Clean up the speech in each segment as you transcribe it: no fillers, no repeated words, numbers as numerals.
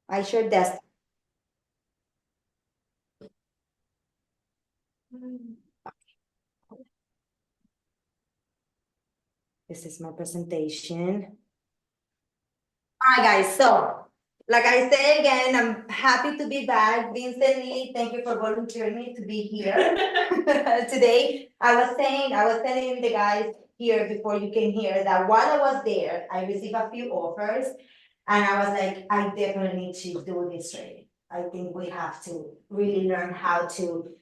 I share desktop. This is my presentation. All right, guys. So, like I say again, I'm happy to be back. Vincent Lee, thank you for volunteering me to be here today. I was telling the guys here before you came here that while I was there, I received a few offers, and I was like, I definitely need to do this training. I think we have to really learn how to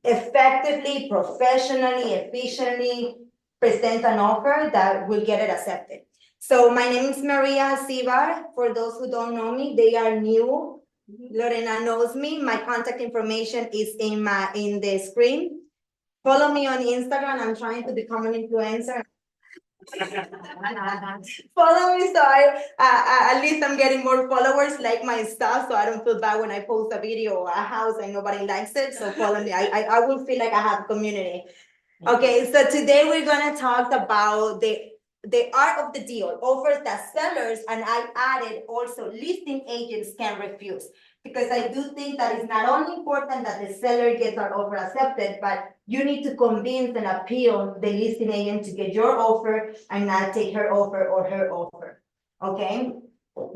effectively, professionally, efficiently present an offer that will get it accepted. So my name is Maria Sivar. For those who don't know me, they are new. Lorena knows me. My contact information is in the screen. Follow me on Instagram. I'm trying to become an influencer. Follow me so at least I'm getting more followers, like my stuff, so I don't feel bad when I post a video or a house and nobody likes it. So follow me. I will feel like I have a community. Okay, so today we're gonna talk about the art of the deal, offers that sellers, and I added also listing agents can refuse. Because I do think that it's not only important that the seller gets our offer accepted, but you need to convince and appeal the listing agent to get your offer and not take her offer or her offer. Okay?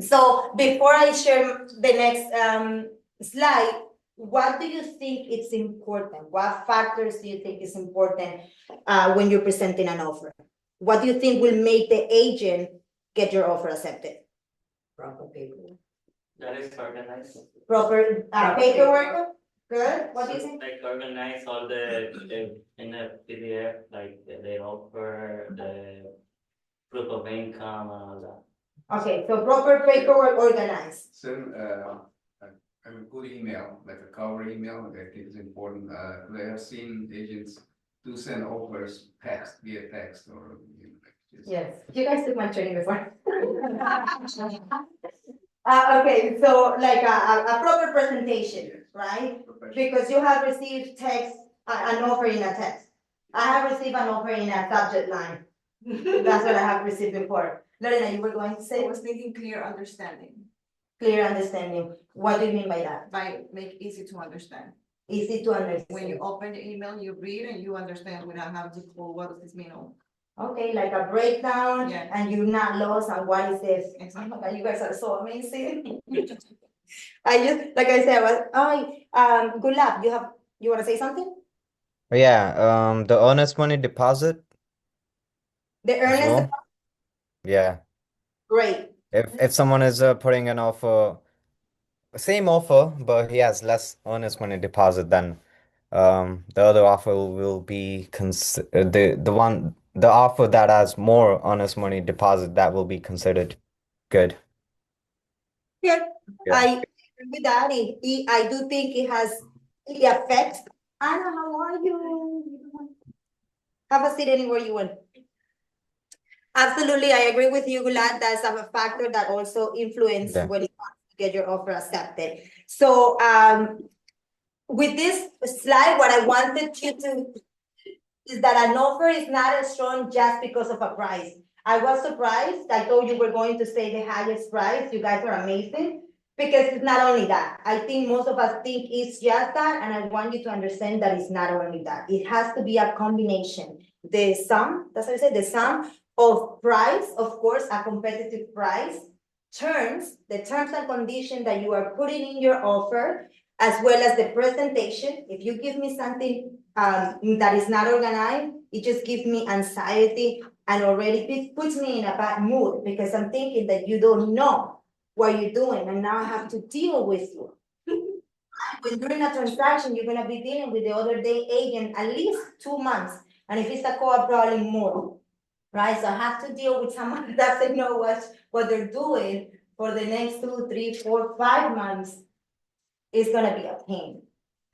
So before I share the next slide, what do you think is important? What factors do you think is important when you're presenting an offer? What do you think will make the agent get your offer accepted? Proper paperwork. That is organized. Proper paperwork? Good. What do you think? Like organize all the in a PDF, like the offer, the proof of income and all that. Okay, so proper paperwork organized. Send a good email, like a cover email, I think is important. I have seen agents do send offers text, via text or. Yes, you guys took my training before. Okay, so like a proper presentation, right? Because you have received text, an offer in a text. I have received an offer in a subject line. That's what I have received before. Lorena, you were going to I say was thinking clear understanding, clear understanding. What do you mean by that? by make easy to understand. Easy to understand. When you open the email, you read and you understand without having to pull, what does this mean? Okay, like a breakdown, Yeah. and you're not lost on what is this. Exactly. Oh my God, you guys are so amazing. I just, like I said, good luck. You want to say something? Yeah, the earnest money deposit The as earnest, well. Yeah. great. If someone is putting an offer, same offer, but he has less earnest money deposit, then the other offer will be the offer that has more earnest money deposit that will be considered good. Yeah, Yeah. I agree with that. I do think it affects. Anna, how are you? Have a seat anywhere you want. Absolutely, I agree with you, Gulad. That's a factor that also influences Yeah. when you want to get your offer accepted. So, with this slide, what I wanted you to is that an offer is not as strong just because of a price. I was surprised. I thought you were going to say the highest price. You guys are amazing. Because it's not only that. I think most of us think it's just that, and I want you to understand that it's not only that. It has to be a combination. The sum, that's what I say, the sum of price, of course, a competitive price, the terms and conditions that you are putting in your offer, as well as the presentation. If you give me something that is not organized, it just gives me anxiety and already puts me in a bad mood because I'm thinking that you don't know what you're doing, and now I have to deal with you. When during a transaction, you're gonna be dealing with the other day agent at least 2 months, and if it's a co-op, probably more, right? So I have to deal with someone that doesn't know what they're doing for the next 2, 3, 4, 5 months. Is gonna be a pain.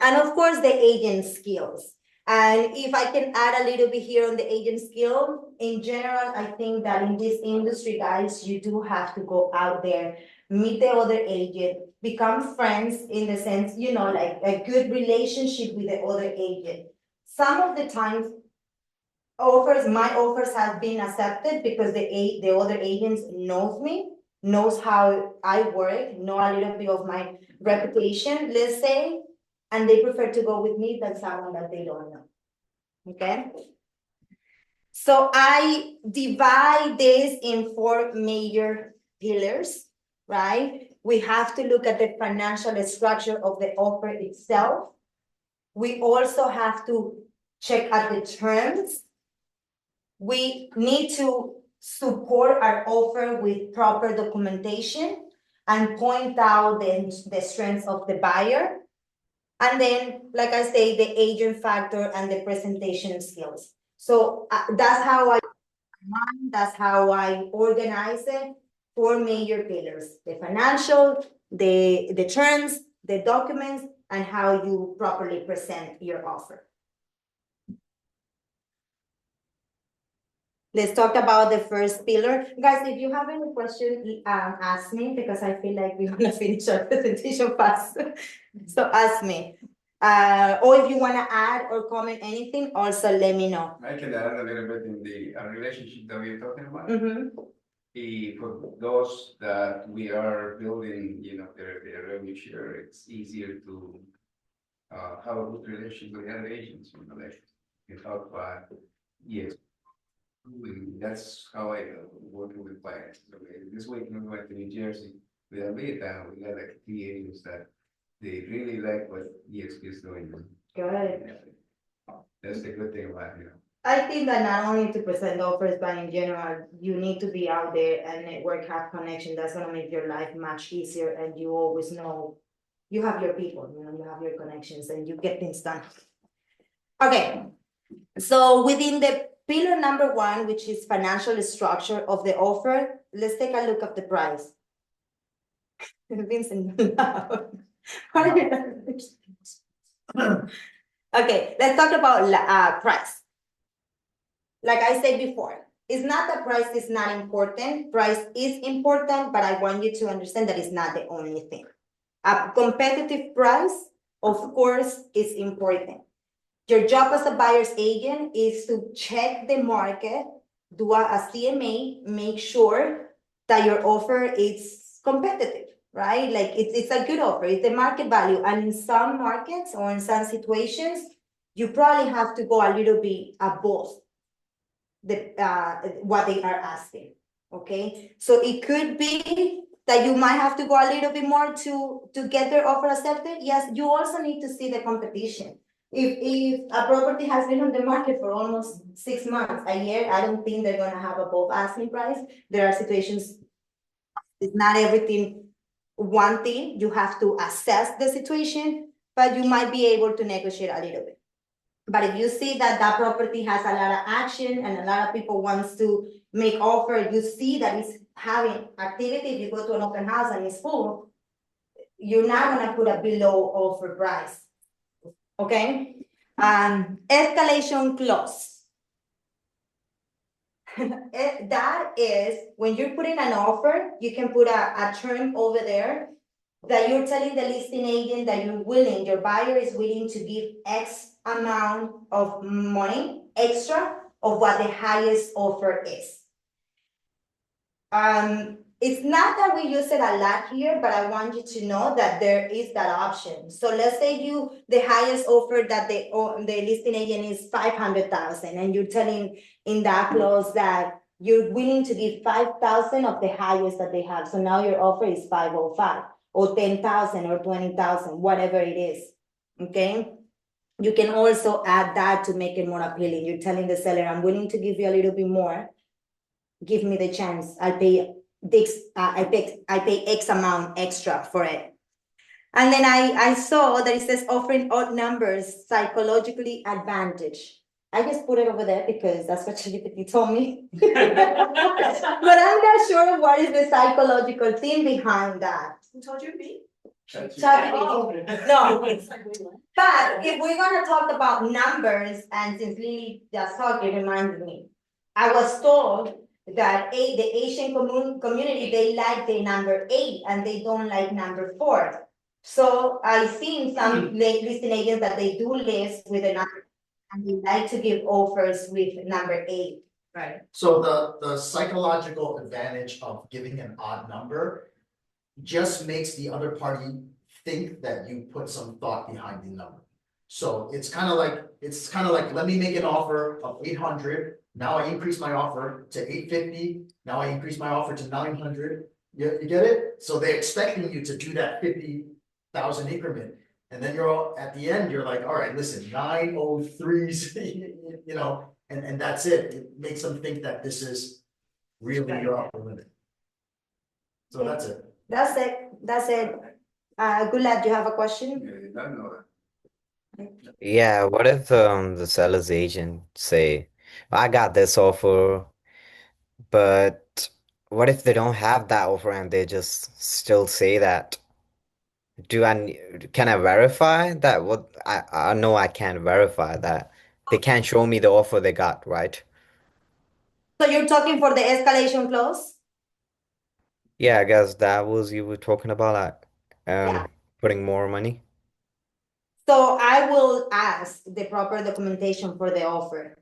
And of course, the agent skills. And if I can add a little bit here on the agent skill, in general, I think that in this industry, guys, you do have to go out there, meet the other agent, become friends in the sense, like a good relationship with the other agent. Some of the times, my offers have been accepted because the other agents knows me. knows how I work, know a little bit of my reputation, let's say, and they prefer to go with me than someone that they don't know. Okay? So I divide this in 4 major pillars, right? We have to look at the financial structure of the offer itself. We also have to check at the terms. We need to support our offer with proper documentation and point out the strengths of the buyer. And then, like I say, the agent factor and the presentation skills. So that's how I organize it. 4 major pillars: the financial, the terms, the documents, and how you properly present your offer. Let's talk about the first pillar. Guys, if you have any questions, ask me, because I feel like we're gonna finish our presentation fast. So ask me. Or if you wanna add or comment anything, also let me know. I can add a little bit in the relationship that we're talking about. Mhm. For those that we are building, their revenue share, it's easier to have a good relationship with other agents, like you talk about, yes. That's how I working with clients. So this week we went to New Jersey with Alita, we got like 3 agents that they really like what EXP is doing. Good. That's the good thing about, I think that not only to present offers, but in general, you need to be out there and network, have connection. That's gonna make your life much easier, and you always know you have your people, you have your connections, and you get things done. Okay, so within the pillar number 1, which is financial structure of the offer, let's take a look at the price. Vincent, what are you? Okay, let's talk about price. Like I said before, it's not that price is not important. Price is important, but I want you to understand that it's not the only thing. A competitive price, of course, is important. Your job as a buyer's agent is to check the market, do a CMA, make sure that your offer is competitive, right? Like it's a good offer, it's the market value. And in some markets or in some situations, you probably have to go a little bit above what they are asking. Okay, so it could be that you might have to go a little bit more to get their offer accepted. Yes, you also need to see the competition. If a property has been on the market for almost 6 months, a year, I don't think they're gonna have above asking price. There are situations, it's not everything one thing, you have to assess the situation, but you might be able to negotiate a little bit. But if you see that that property has a lot of action and a lot of people wants to make offer, you see that it's having activity, if you go to an open house and it's full, you're not gonna put a below offer price. Okay? Escalation clause. That is when you're putting an offer, you can put a term over there that you're telling the listing agent that you're willing, your buyer is willing to give X amount of money extra of what the highest offer is. It's not that we use it a lot here, but I want you to know that there is that option. So let's say the highest offer that the listing agent is 500,000, and you're telling in that clause that you're willing to give 5,000 of the highest that they have. So now your offer is 505 or 10,000 or 20,000, whatever it is. Okay. You can also add that to make it more appealing. You're telling the seller, I'm willing to give you a little bit more. Give me the chance. I pay X amount extra for it. And then I saw that it says offering odd numbers, psychologically advantage. I just put it over there because that's what ChatGPT told me. But I'm not sure what is the psychological thing behind that. Who told you me? ChatGPT. No. But if we're gonna talk about numbers, and since Lily just talked, it reminds me. I was told that the Asian community, they like the number 8 and they don't like number 4. So I've seen some listing agents that they do list with a number and they like to give offers with number 8. Right. So the psychological advantage of giving an odd number just makes the other party think that you put some thought behind the number. So it's kind of like, let me make an offer of 800. Now I increase my offer to 850. Now I increase my offer to 900. You get it? So they're expecting you to do that 50,000 increment. And then you're all, at the end, you're like, all right, listen, 903s, you know, and that's it. It makes them think that this is really your upper limit. So that's it. That's it. Good lad, you have a question? Yeah, you don't know that. Yeah, what if the seller's agent say, I got this offer, but what if they don't have that offer and they just still say that? Can I verify that? What I know I can't verify that. They can't show me the offer they got, right? So you're talking for the escalation clause? Yeah, I guess that was you were talking about, like, Yeah. putting more money. So I will ask the proper documentation for the offer.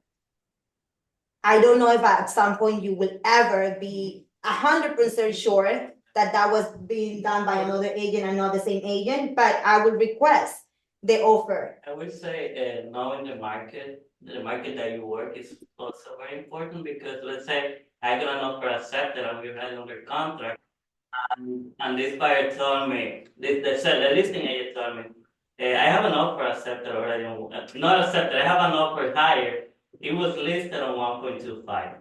I don't know if at some point you will ever be 100% sure that that was being done by another agent and not the same agent, but I would request the offer. I would say, knowing the market that you work is also very important, because let's say I got an offer accepted and we're already under contract. And this buyer told me, the listing agent told me, I have an offer accepted already, not accepted, I have an offer higher. It was listed on 1.25.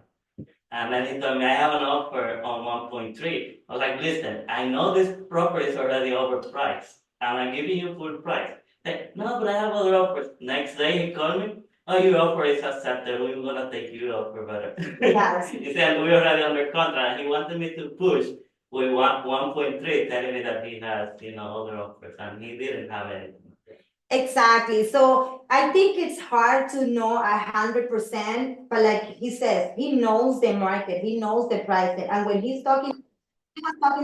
And then he told me, I have an offer on 1.3. I was like, listen, I know this property is already overpriced, and I'm giving you full price. Hey, no, but I have other offers. Next day he called me, oh, your offer is accepted, we're gonna take your offer better. Yes. He said, we're already under contract, he wanted me to push with 1.3, telling me that he has, other offers, and he didn't have anything. Exactly. So I think it's hard to know 100%, but like he says, he knows the market, he knows the price. And when he was talking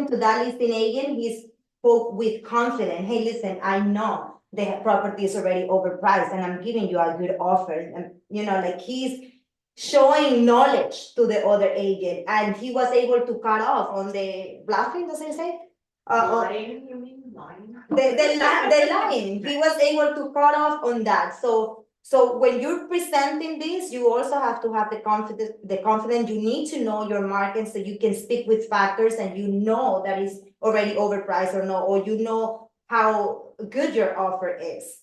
to that listing agent, he spoke with confidence. Hey, listen, I know the property is already overpriced and I'm giving you a good offer. And like he's showing knowledge to the other agent, and he was able to cut off on the bluffing, does it say? Lying, you mean lying? The line, he was able to cut off on that. So when you're presenting this, you also have to have the confidence. You need to know your market so you can speak with factors and that is already overpriced or no, or how good your offer is.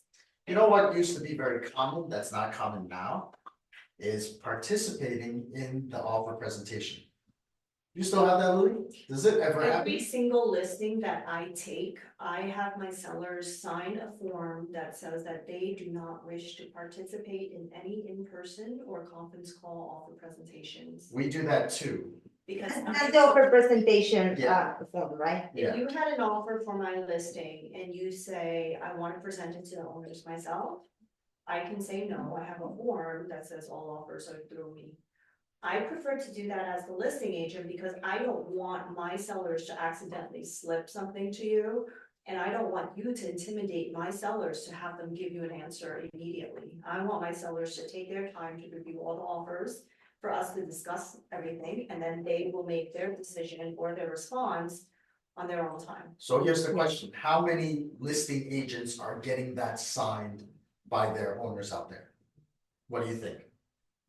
You know what used to be very common, that's not common now, is participating in the offer presentation. You still have that, Louis? Does it ever happen? Every single listing that I take, I have my sellers sign a form that says that they do not wish to participate in any in-person or conference call offer presentations. We do that too. Because That's the offer presentation form, right? if you had an offer for my listing and you say, I want to present it to the owners myself, I can say no. I have a form that says all offers are through me. I prefer to do that as the listing agent because I don't want my sellers to accidentally slip something to you. And I don't want you to intimidate my sellers to have them give you an answer immediately. I want my sellers to take their time to review all the offers, for us to discuss everything, and then they will make their decision or their response on their own time. So here's the question, how many listing agents are getting that signed by their owners out there? What do you think?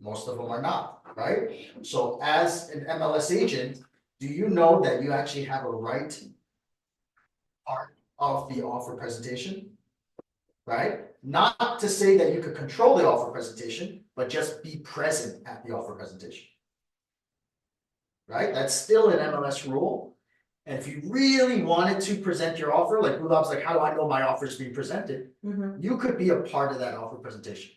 Most of them are not, right? So as an MLS agent, do you know that you actually have a right part of the offer presentation? Right? Not to say that you could control the offer presentation, but just be present at the offer presentation. Right? That's still an MLS rule. And if you really wanted to present your offer, like Gulab's like, how do I know my offer is being presented? You could be a part of that offer presentation.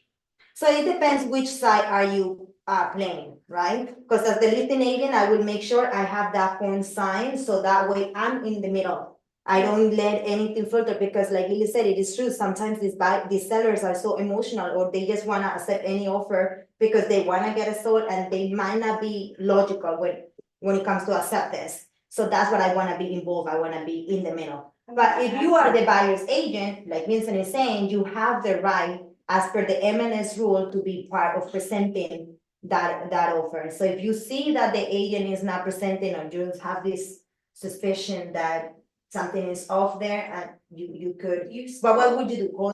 So it depends which side are you playing, right? Because as the listing agent, I will make sure I have that form signed, so that way I'm in the middle. I don't let anything filter, because like Lily said, it is true. Sometimes these sellers are so emotional, or they just want to accept any offer because they want to get it sold, and they might not be logical when it comes to acceptance. So that's what I want to be involved. I want to be in the middle. But if you are the buyer's agent, like Vincent is saying, you have the right, as per the MLS rule, to be part of presenting that offer. So if you see that the agent is not presenting or you have this suspicion that something is off there, and you could, but what would you do? Call.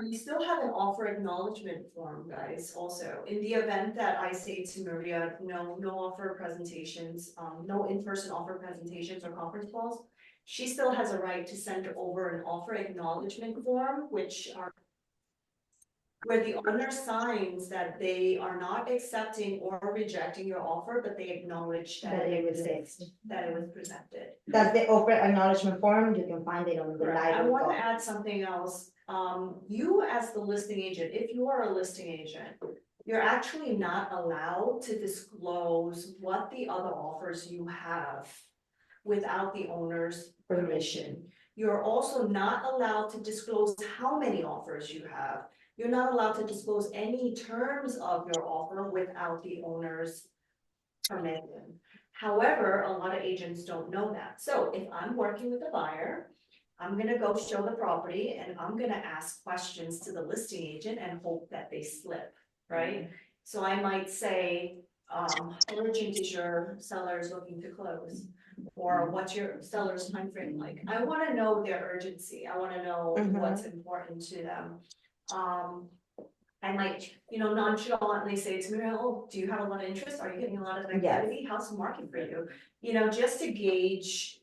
You still have an offer acknowledgement form, guys, also, in the event that I say to Maria, no offer presentations, no in-person offer presentations or conference calls. She still has a right to send over an offer acknowledgement form, which are where the owner signs that they are not accepting or rejecting your offer, but they acknowledge that That it it was was, that it was presented. That's the offer acknowledgement form, you can find it on the Correct. I library. wanna add something else, you as the listing agent, if you are a listing agent, you're actually not allowed to disclose what the other offers you have without the owner's permission. You're also not allowed to disclose how many offers you have. You're not allowed to disclose any terms of your offer without the owner's permission. However, a lot of agents don't know that. So if I'm working with a buyer, I'm gonna go show the property and I'm gonna ask questions to the listing agent and hope that they slip, right? So I might say, how urgent is your sellers looking to close? Or what's your seller's timeframe like? I wanna know their urgency. I wanna know what's important to them. I might, nonchalantly say to me, oh, do you have a lot of interest? Are you getting a lot of activity? How's the market for you? Just to gauge,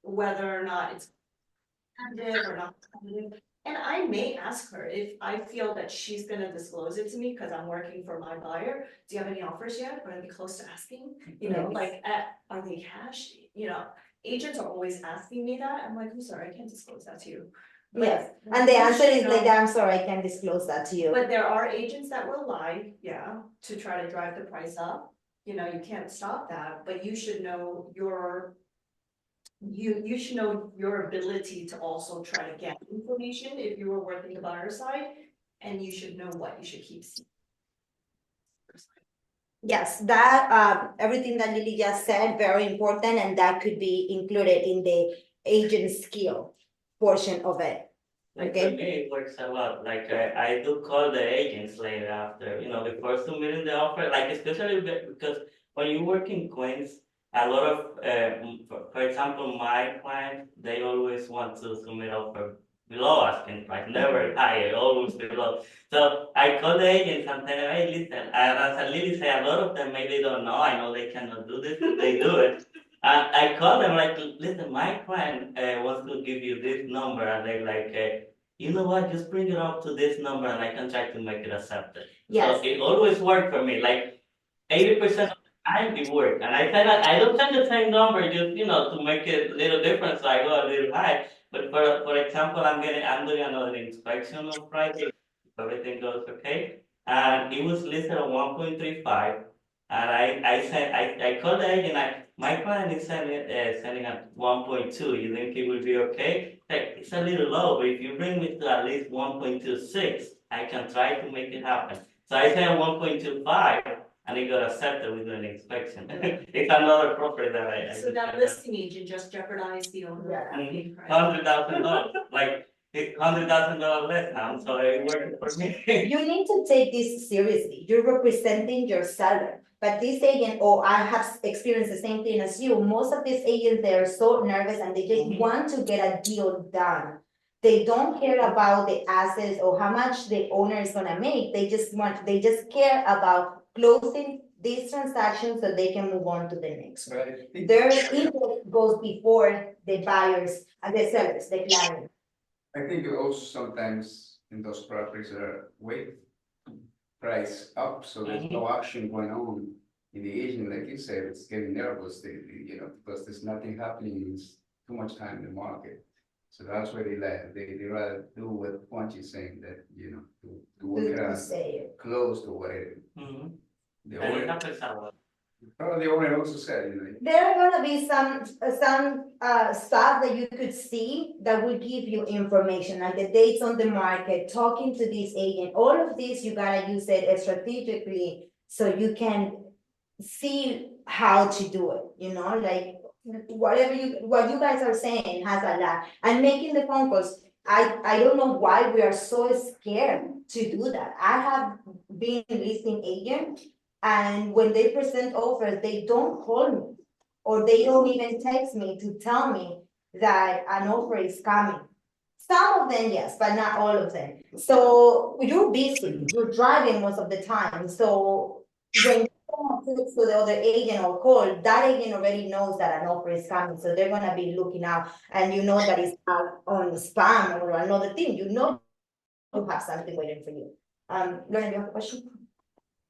whether or not it's competitive or not competitive. And I may ask her if I feel that she's gonna disclose it to me, cause I'm working for my buyer. Do you have any offers yet? Or are they close to asking? Are they cash? Agents are always asking me that. I'm like, I'm sorry, I can't disclose that to you. But Yes, and the you answer should is like, know- I'm sorry, I can't disclose that to you. But there are agents that will lie, to try to drive the price up. You can't stop that, but you should know you should know your ability to also try to get information if you were working the buyer side, and you should know what you should keep. Yes, that, everything that Lily just said, very important, and that could be included in the agent skill portion of it. Like Okay. for me, it works a lot. Like I do call the agents later after, before submitting the offer, like especially because when you work in Queens, a lot of, for example, my clients, they always want to submit offer below asking price, never higher, always below. So I call the agents and tell them, hey, listen, as Lily say, a lot of them maybe don't know, I know they cannot do this, but they do it. And I call them like, listen, my client wants to give you this number, and they're like, you know what, just bring it up to this number and I can try to make it accepted. Yes. So it always worked for me, like 80% of the time it worked. And I don't send the same number just, to make it a little different, so I go a little high. But for example, I'm doing another inspection on Friday, if everything goes okay. And it was listed at 1.35. And I called the agent, my client is sending at 1.2, you think it will be okay? Like, it's a little low, but if you bring me to at least 1.26, I can try to make it happen. So I said 1.25, and it got accepted with an inspection. It's another property that I. So that listing agent just jeopardized the owner. Yeah. $100,000, like $100,000 less now, so it worked for me. You need to take this seriously. You're representing your seller. But this agent, I have experienced the same thing as you. Most of these agents, they are so nervous and they just want to get a deal done. They don't care about the assets or how much the owner is gonna make. They just care about closing these transactions so they can move on to the next. Right. Their interest goes before the buyers and the sellers, the client. I think also sometimes in those properties are way price up, so there's no action going on. In the agent, like you said, it's getting nervous, because there's nothing happening, it's too much time in the market. So that's why they rather do what Juanchi is saying, that, to work it To out say it. close to whatever. Mhm. The And it owner, happens a lot. the owner also said, There are gonna be some stuff that you could see that will give you information, like the dates on the market, talking to this agent, all of this, you gotta use it strategically. So you can see how to do it, like what you guys are saying has a lot, and making the phone calls. I don't know why we are so scared to do that. I have been listing agent, and when they present offers, they don't call me. Or they don't even text me to tell me that an offer is coming. Some of them, yes, but not all of them. So you're busy, you're driving most of the time, so when someone talks to the other agent or call, that agent already knows that an offer is coming, so they're gonna be looking out, and you know that it's not on spam or another thing, you know you have something waiting for you. Lauren, you have a question?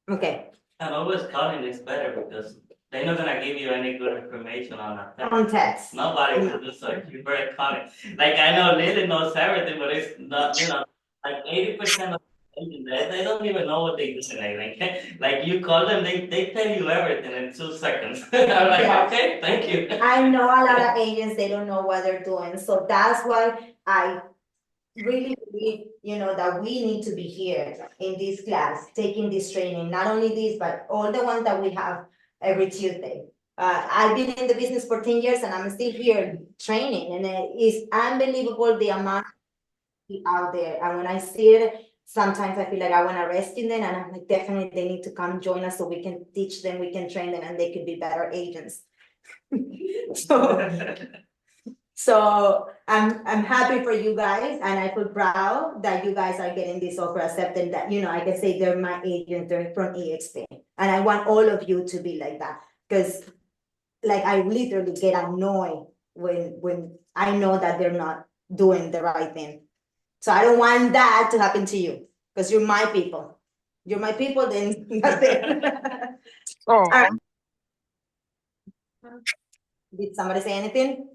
Okay, And always calling is better because they're not gonna give you any good information on that. on text. Nobody will do so. You better call it. Like I know Lily knows everything, but it's not, like 80% of agents, they don't even know what they do today. Like you call them, they tell you everything in 2 seconds. I'm like, Yes. okay, thank you. I know a lot of agents, they don't know what they're doing, so that's why I really believe, that we need to be here in this class, taking this training, not only this, but all the ones that we have every Tuesday. I've been in the business for 10 years and I'm still here training, and it's unbelievable the amount out there, and when I see it, sometimes I feel like I wanna rescue them, and I'm like, definitely they need to come join us so we can teach them, we can train them, and they could be better agents. So I'm happy for you guys, and I feel proud that you guys are getting this offer accepted, that, I can say they're my agent, they're from EXP. And I want all of you to be like that, because like I literally get annoyed when I know that they're not doing the right thing. So I don't want that to happen to you, because you're my people. You're my people, then that's it. All right. Did somebody say anything?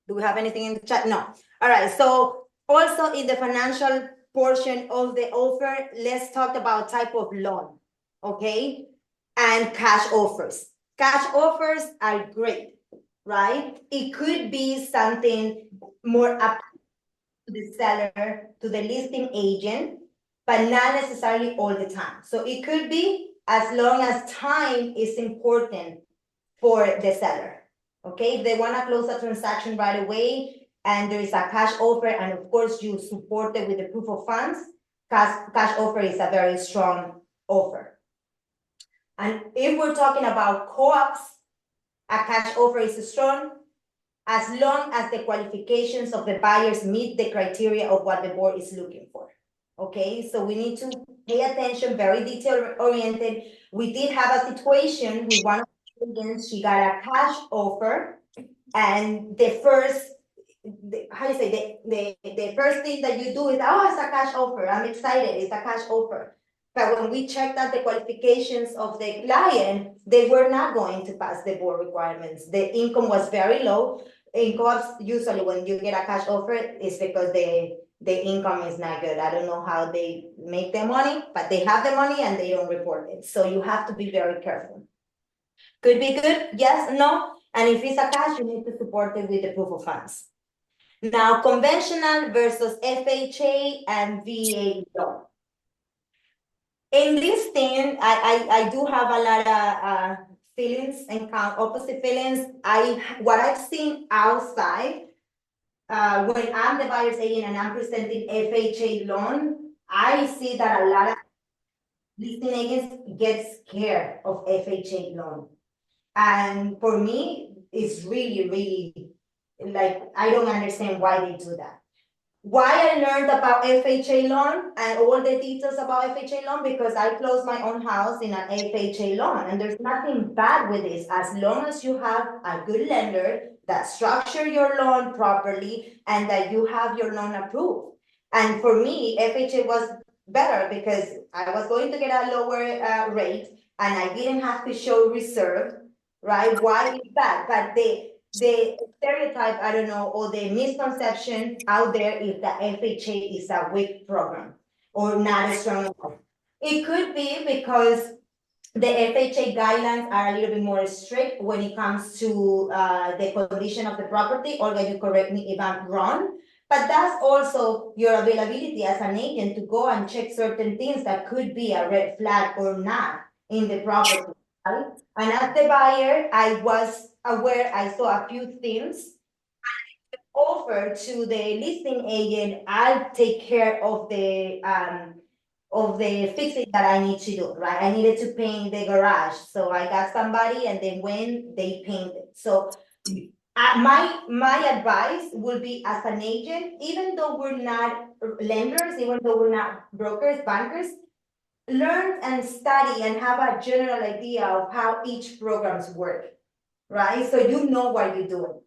Do we have anything in the chat? No. All right, so also in the financial portion of the offer, let's talk about type of loan, okay? And cash offers. Cash offers are great, right? It could be something more up to the seller, to the listing agent, but not necessarily all the time. So it could be as long as time is important for the seller. Okay, if they want to close a transaction right away and there is a cash offer, and of course you support it with the proof of funds, cash offer is a very strong offer. And if we're talking about co-ops, a cash offer is strong as long as the qualifications of the buyers meet the criteria of what the board is looking for. Okay, so we need to pay attention, very detail oriented. We did have a situation with one of she got a cash offer, and the first thing that you do is, oh, it's a cash offer, I'm excited, it's a cash offer. But when we checked out the qualifications of the client, they were not going to pass the board requirements. The income was very low. In co-ops, usually when you get a cash offer, it's because the income is not good. I don't know how they make their money, but they have the money and they don't report it. So you have to be very careful. Could be good, yes, no, and if it's a cash, you need to support it with the proof of funds. Now, conventional versus FHA and VA loan. In this thing, I do have a lot of feelings and opposite feelings. What I've seen outside, when I'm the buyer's agent and I'm presenting FHA loan, I see that a lot of listing agents get scared of FHA loan. And for me, it's really, really, like, I don't understand why they do that. Why I learned about FHA loan and all the details about FHA loan, because I closed my own house in an FHA loan, and there's nothing bad with this, as long as you have a good lender that structure your loan properly and that you have your loan approved. And for me, FHA was better because I was going to get a lower rate and I didn't have to show reserve. Right? Why is that? But the stereotype, I don't know, or the misconception out there is that FHA is a weak program or not as strong enough. It could be because the FHA guidelines are a little bit more strict when it comes to the condition of the property, or when you correct me if I'm wrong. But that's also your availability as an agent to go and check certain things that could be a red flag or not in the property. Right? And as the buyer, I was aware, I saw a few things. Offer offer to the listing agent, I'll take care of the fixing that I need to do, right? I needed to paint the garage, so I got somebody and then when they painted, so. My advice would be as an agent, even though we're not lenders, even though we're not brokers, bankers, learn and study and have a general idea of how each programs work, right? So you know what you're doing.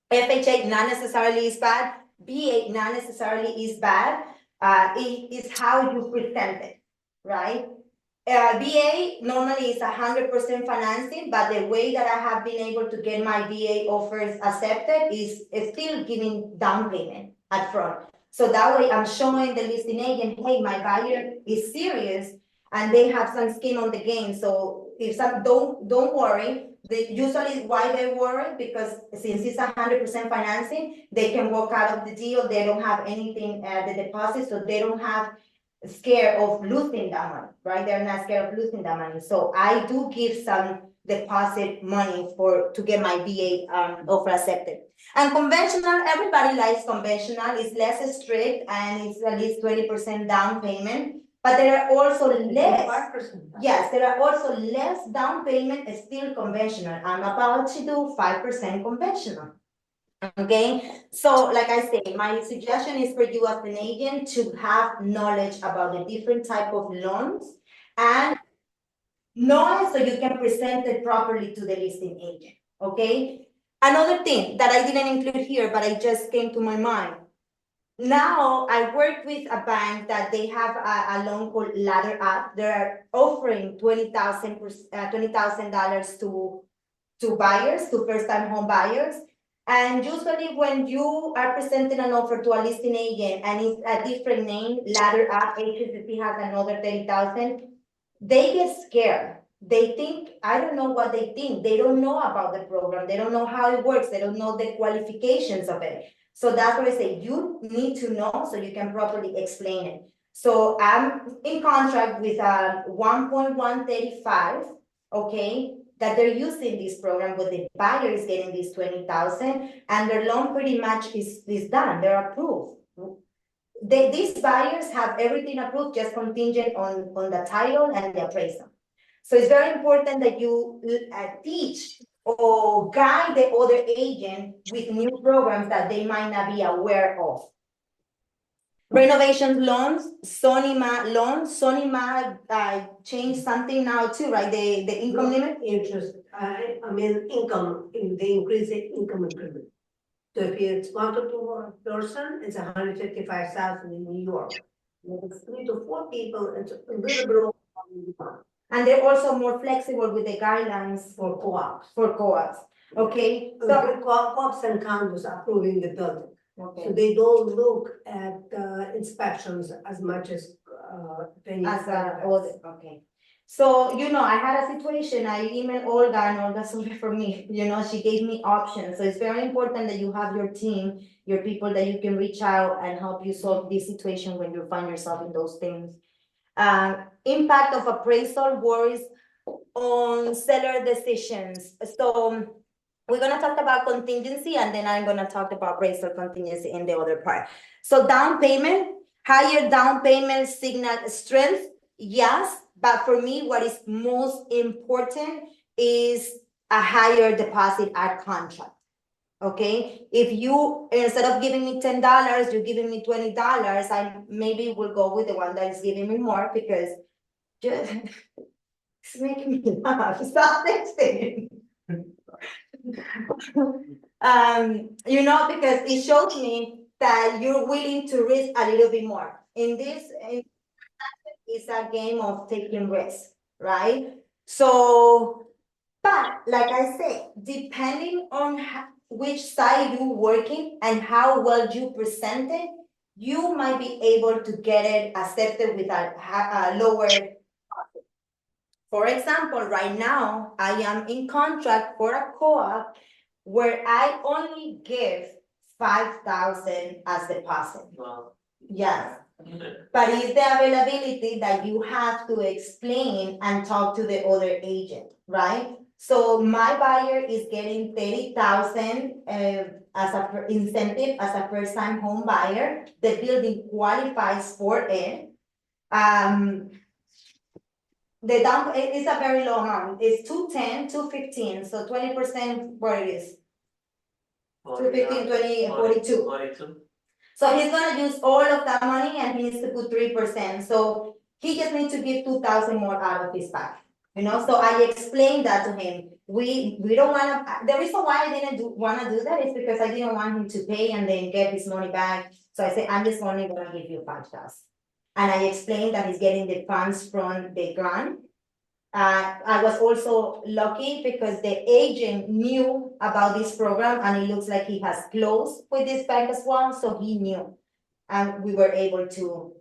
FHA not necessarily is bad, BA not necessarily is bad, it is how you present it, right? BA normally is 100% financing, but the way that I have been able to get my BA offers accepted is still giving down payment at front. So that way I'm showing the listing agent, hey, my buyer is serious and they have some skin on the game. So if some, don't worry. Usually why they worry, because since it's 100% financing, they can walk out of the deal. They don't have anything at the deposit, so they don't have scared of losing that money, right? They're not scared of losing that money. So I do give some deposit money to get my BA offer accepted. And conventional, everybody likes conventional. It's less strict and it's at least 20% down payment. But there are also less. 5%. Yes, there are also less down payment, still conventional. I'm about to do 5% conventional. Okay, so like I say, my suggestion is for you as an agent to have knowledge about the different type of loans and know it so you can present it properly to the listing agent, okay? Another thing that I didn't include here, but I just came to my mind. Now I work with a bank that they have a loan called Ladder Up. They're offering $20,000 to buyers, to first-time home buyers. And usually when you are presenting an offer to a listing agent and it's a different name, Ladder Up, HSBC has another 30,000, they get scared. They think, I don't know what they think. They don't know about the program. They don't know how it works. They don't know the qualifications of it. So that's what I say, you need to know so you can properly explain it. So I'm in contract with 1.135, okay, that they're using this program, but the buyer is getting this 20,000 and their loan pretty much is done, they're approved. These buyers have everything approved, just contingent on the title and the appraisal. So it's very important that you teach or guide the other agent with new programs that they might not be aware of. Renovation loans, Sonima loans, Sonima changed something now too, right? The income limit? Interest, I mean, income, they increase the income increment. So if it's 1 to 2 person, it's 155,000 in New York. If it's 3 to 4 people, it's a little bit over. And they're also more flexible with the guidelines For co-ops. Okay, So so, co-ops and condos approving the building, so okay, they don't look at inspections as much as penny. okay. So, I had a situation, I emailed Olga and Olga solved it for me, she gave me options. So it's very important that you have your team, your people that you can reach out and help you solve this situation when you find yourself in those things. Impact of appraisal worries on seller decisions. So we're gonna talk about contingency and then I'm gonna talk about appraisal contingency in the other part. So down payment, higher down payment signal strength, yes, but for me, what is most important is a higher deposit at contract. Okay, if you, instead of giving me $10, you're giving me $20, I maybe will go with the one that is giving me more because just it's making me laugh. Stop texting. Because it shows me that you're willing to risk a little bit more. In this, it's a game of taking risks, right? So, but like I say, depending on which side you're working and how well you present it, you might be able to get it accepted with a lower. For example, right now, I am in contract for a co-op where I only give 5,000 as deposit. Well, Yes, but it's the availability that you have to explain and talk to the other agent, right? So my buyer is getting 30,000 as a incentive, as a first-time home buyer, the building qualifies for it. The down, it's a very low amount, it's 210, 215, so 20% what it is, 215, 20, 42. 42. So he's gonna use all of that money and he needs to put 3%, so he just needs to give 2,000 more out of his pocket. You know, so I explained that to him, we don't wanna, the reason why I didn't wanna do that is because I didn't want him to pay and then get his money back. So I said, I'm just only gonna give you 5,000. And I explained that he's getting the funds from the grant. I was also lucky because the agent knew about this program and it looks like he has closed with this bank as well, so he knew. And we were able to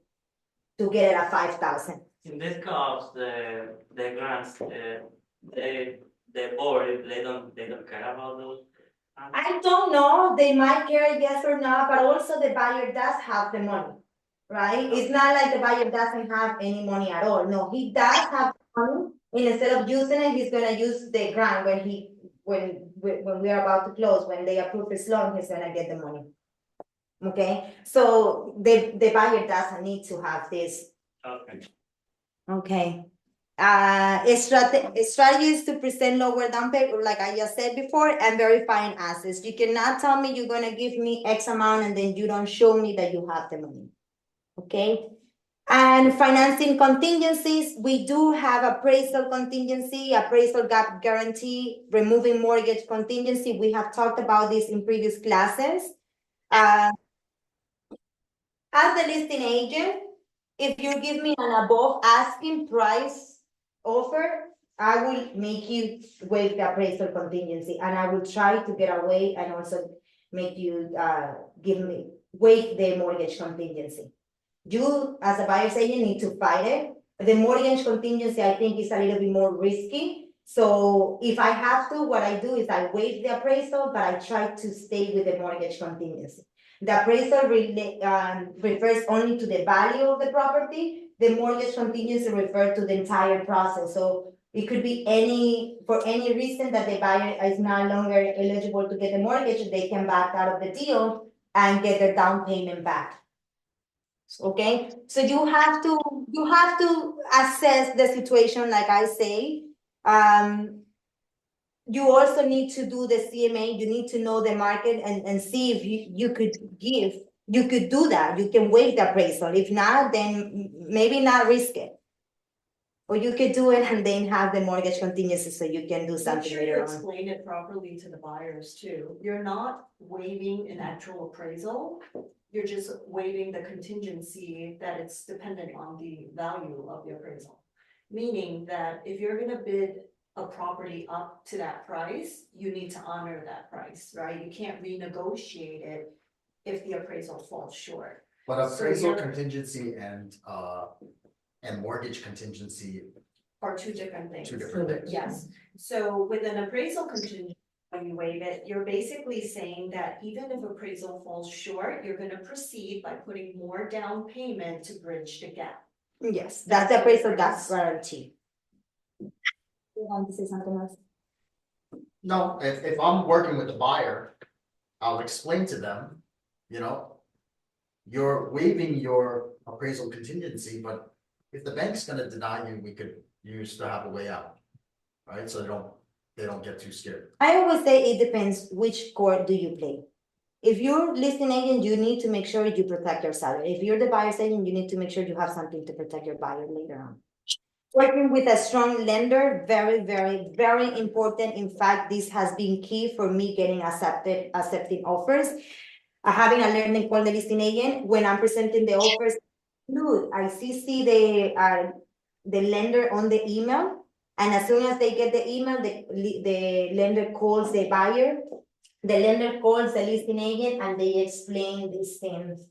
get it at 5,000. In this case, the grants, the board, they don't care about those. I don't know, they might care yes or not, but also the buyer does have the money, right? It's not like the buyer doesn't have any money at all, no, he does have money. And instead of using it, he's gonna use the grant when we are about to close, when they approve his loan, he's gonna get the money. Okay, so the buyer doesn't need to have this. Okay. Okay. Strategy is to present lower down payment, like I just said before, and verifying assets. You cannot tell me you're gonna give me X amount and then you don't show me that you have the money. Okay? And financing contingencies, we do have appraisal contingency, appraisal gap guarantee, removing mortgage contingency. We have talked about this in previous classes. As the listing agent, if you give me an above asking price offer, I will make you waive the appraisal contingency and I will try to get away and also make you waive the mortgage contingency. You, as a buyer's agent, need to fight it. The mortgage contingency, I think, is a little bit more risky. So if I have to, what I do is I waive the appraisal, but I try to stay with the mortgage contingency. The appraisal refers only to the value of the property. The mortgage contingency refers to the entire process. So it could be for any reason that the buyer is no longer eligible to get the mortgage, they can back out of the deal and get their down payment back. Okay, so you have to assess the situation, like I say. You also need to do the CMA, you need to know the market and see if you could do that, you can waive the appraisal. If not, then maybe not risk it. Or you could do it and then have the mortgage contingency so you can do Make something sure you later on. explain it properly to the buyers too. You're not waiving an actual appraisal. You're just waiving the contingency that it's dependent on the value of the appraisal. Meaning that if you're gonna bid a property up to that price, you need to honor that price, right? You can't renegotiate it if the appraisal falls short. But appraisal you're- contingency and mortgage contingency, Are two different things. two different things. Yes, so with an appraisal contingency, when you waive it, you're basically saying that even if appraisal falls short, you're gonna proceed by putting more down payment to bridge the gap. Yes, that's the appraisal gap guarantee. You want to say something else? No, if I'm working with the buyer, I'll explain to them, you're waiving your appraisal contingency, but if the bank's gonna deny you, you still have a way out. Right, so they don't get too scared. I always say it depends which court do you play. If you're listing agent, you need to make sure you protect your seller. If you're the buyer's agent, you need to make sure you have something to protect your buyer later on. Working with a strong lender, very, very, very important. In fact, this has been key for me getting accepting offers. Having a learning called the listing agent, when I'm presenting the offers, look, I CC the lender on the email. And as soon as they get the email, the lender calls the buyer, the lender calls the listing agent, and they explain these things.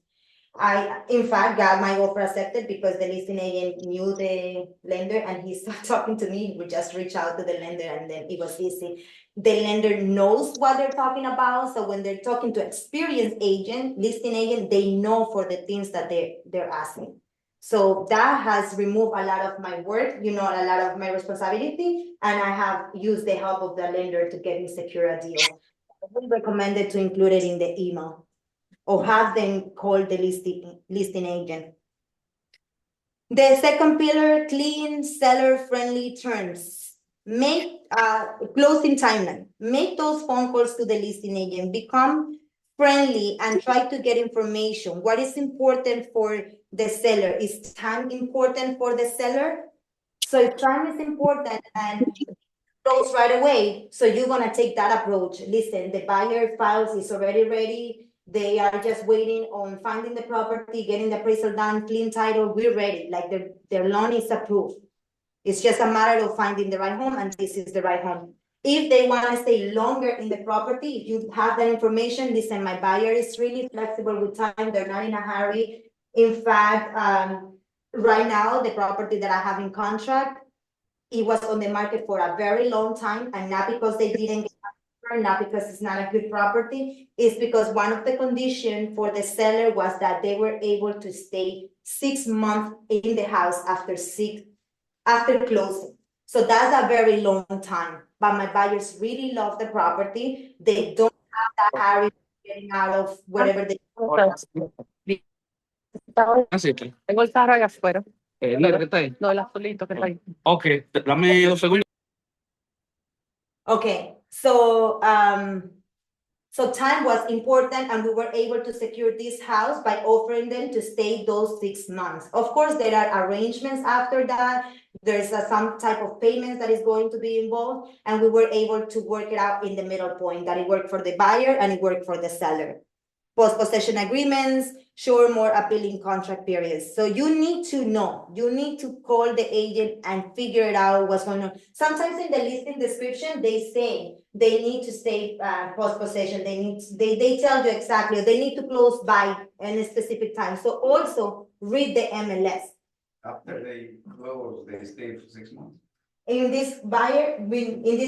I, in fact, got my offer accepted because the listing agent knew the lender and he started talking to me. We just reached out to the lender and then it was easy. The lender knows what they're talking about. So when they're talking to experienced agent, listing agent, they know for the things that they're asking. So that has removed a lot of my work, a lot of my responsibility, and I have used the help of the lender to get me secure a deal. we recommended to include it in the email or have them call the listing agent. The second pillar, clean, seller-friendly terms. Make closing timeline. Make those phone calls to the listing agent. Become friendly and try to get information. What is important for the seller? Is time important for the seller? So if time is important and close right away, so you're gonna take that approach. Listen, the buyer files is already ready. They are just waiting on finding the property, getting the appraisal done, clean title, we're ready, like their loan is approved. It's just a matter of finding the right home, and this is the right home. If they wanna stay longer in the property, if you have that information, listen, my buyer is really flexible with time, they're not in a hurry. In fact, right now, the property that I have in contract, it was on the market for a very long time, and not because they didn't get not because it's not a good property, it's because one of the conditions for the seller was that they were able to stay 6 months in the house after closing. So that's a very long time, but my buyers really love the property. They don't have that hurry getting out of whatever they. Así que, Tengo el carro allá afuera. el negro que está ahí. No, el azulito que está ahí. Ok, dame 2 segundos. Okay, so time was important, and we were able to secure this house by offering them to stay those 6 months. Of course, there are arrangements after that. There's some type of payments that is going to be involved, and we were able to work it out in the middle point, that it worked for the buyer and it worked for the seller. Post-possession agreements, sure, more appealing contract periods. So you need to know, you need to call the agent and figure it out what's going on. Sometimes in the listing description, they say they need to stay post-possession. They tell you exactly, they need to close by any specific time. So also read the MLS. After they close, they stay for 6 months. In this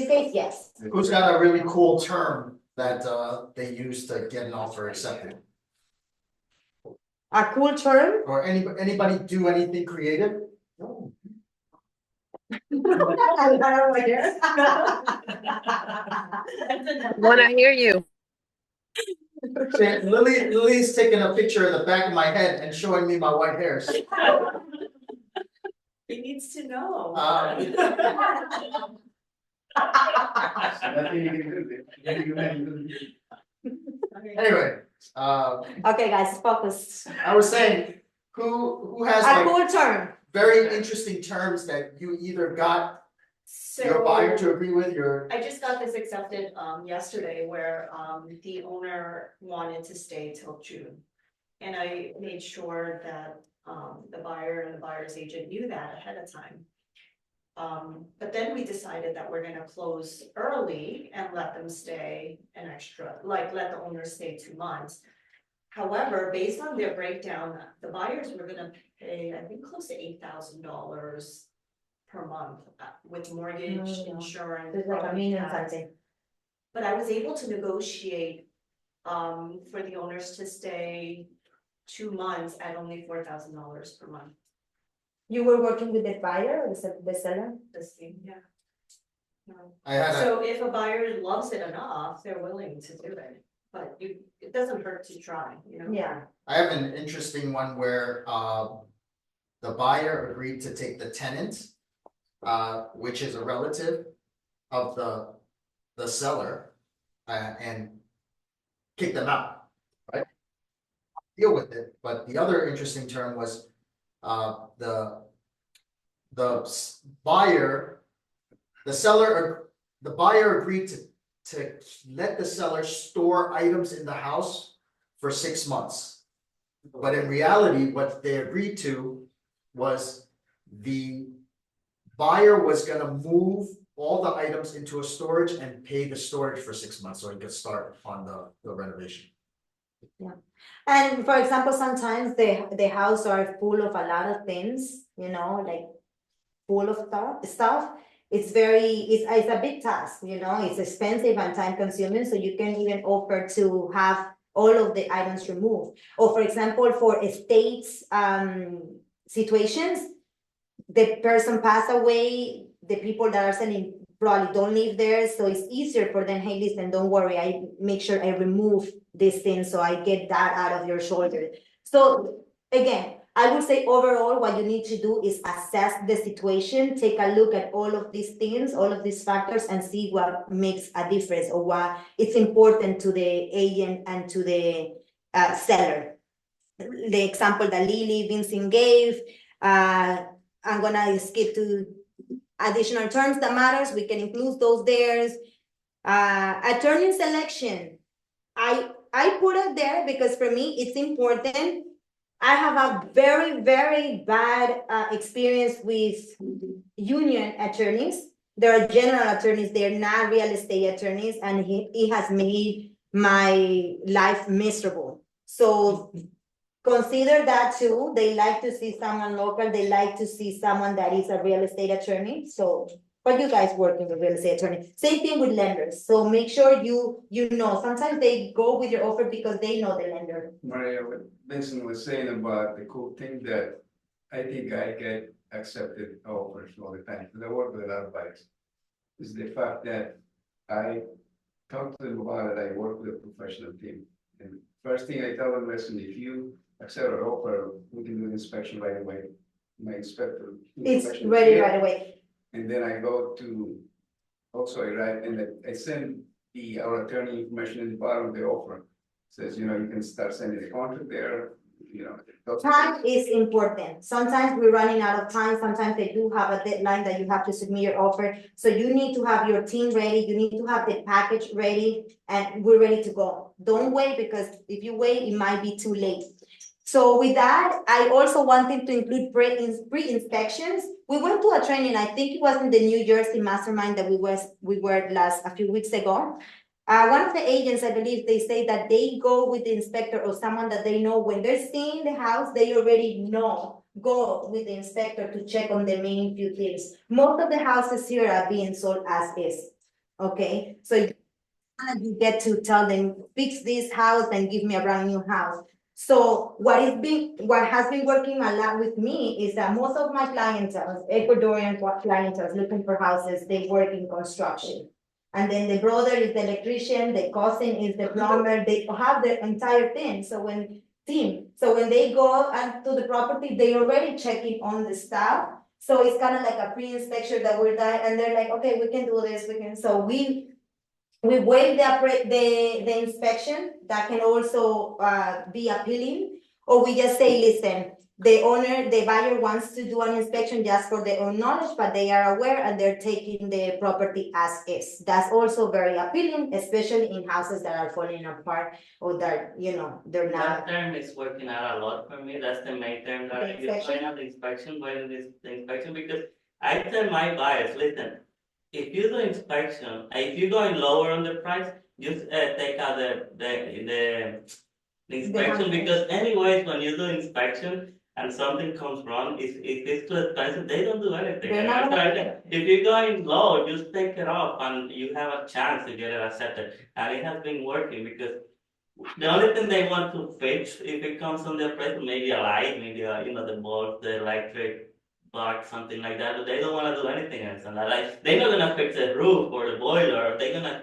case, yes. Who's got a really cool term that they use to get an offer accepted? A cool term. Or anybody do anything creative? No. Wanna hear you. See, Lily's taking a picture of the back of my head and showing me my white hairs. He needs to know. Nothing you can do there. Nothing you can do. Anyway, Okay, guys, focus. I was saying, who has A like cool term. very interesting terms that you either got your buyer to agree with, your. I just got this accepted yesterday where the owner wanted to stay till June. And I made sure that the buyer and the buyer's agent knew that ahead of time. But then we decided that we're gonna close early and let them stay an extra, like let the owner stay 2 months. However, based on their breakdown, the buyers were gonna pay, I think, close to $8,000 per month with mortgage, insurance. There's like a million tax. something. But I was able to negotiate for the owners to stay 2 months at only $4,000 per month. You were working with the buyer or the seller? The same, yeah. No. I had a, So if a buyer loves it enough, they're willing to do it, but it doesn't hurt to try, you know? Yeah. I have an interesting one where the buyer agreed to take the tenant, which is a relative of the seller, and kick them out, right? Deal with it, but the other interesting term was the buyer, the buyer agreed to let the seller store items in the house for 6 months. But in reality, what they agreed to was the buyer was gonna move all the items into a storage and pay the storage for 6 months, so he could start on the renovation. And for example, sometimes the house are full of a lot of things, you know, like full of stuff. It's a big task, you know, it's expensive and time consuming, so you can even offer to have all of the items removed. Or for example, for estates situations, the person passed away, the people that are selling probably don't live there, so it's easier for them, hey, listen, don't worry, I make sure I remove this thing, so I get that out of your shoulder. So again, I would say overall, what you need to do is assess the situation, take a look at all of these things, all of these factors, and see what makes a difference or what it's important to the agent and to the seller. The example that Lily Vincent gave, I'm gonna skip to additional terms that matters, we can include those there. Attorney selection, I put it there because for me, it's important. I have a very, very bad experience with union attorneys. There are general attorneys, they're not real estate attorneys, and it has made my life miserable. So consider that too. They like to see someone local, they like to see someone that is a real estate attorney. So, but you guys working with real estate attorney. Same thing with lenders. So make sure you know, sometimes they go with your offer because they know the lender. Maria, what Vincent was saying about the cool thing that I think I get accepted offers all the time, because I work with a lot of bikes, is the fact that I talk to them about it, I work with a professional team. And first thing I tell them, listen, if you accept an offer, we can do an inspection right away. My inspector. It's inspection ready here. right away. And then I go to, also I write, and I send our attorney information in the bottom of the offer. Says, you can start sending the contract there, Time is important. Sometimes we're running out of time. Sometimes they do have a deadline that you have to submit your offer. So you need to have your team ready. You need to have the package ready, and we're ready to go. Don't wait, because if you wait, it might be too late. So with that, I also wanted to include pre-inspections. We went to a training, I think it was in the New Jersey Mastermind that we were a few weeks ago. One of the agents, I believe, they say that they go with the inspector or someone that they know when they're seeing the house, they already know, go with the inspector to check on the main few things. Most of the houses here are being sold as is, okay? So you get to tell them, fix this house and give me a brand new house. So what has been working a lot with me is that most of my clientele, Ecuadorian clientele looking for houses, they work in construction. And then the brother is the electrician, the cousin is the plumber, they have the entire thing. So when they go to the property, they already checking on the stuff. So it's kind of like a pre-inspection that we're done, and they're like, okay, we can do this, so we waive the inspection. That can also be appealing, or we just say, listen, the buyer wants to do an inspection just for their own knowledge, but they are aware and they're taking the property as is. That's also very appealing, especially in houses that are falling apart or that, they're not. That term is working out a lot for me. That's the main term that I use right now, the inspection, because I tell my buyers, listen, if you do inspection, if you're going lower on the price, just take out the inspection, because anyways, when you do inspection and something comes wrong, if it's too expensive, they don't do anything. They're not If you're going low, just take it off and you have a chance to get it accepted. And it has been working, because the only thing they want to fix, if it comes on their price, maybe a light, maybe the bulb, the electric box, something like that, but they don't want to do anything else. And they're not gonna fix the roof or the boiler. They're gonna.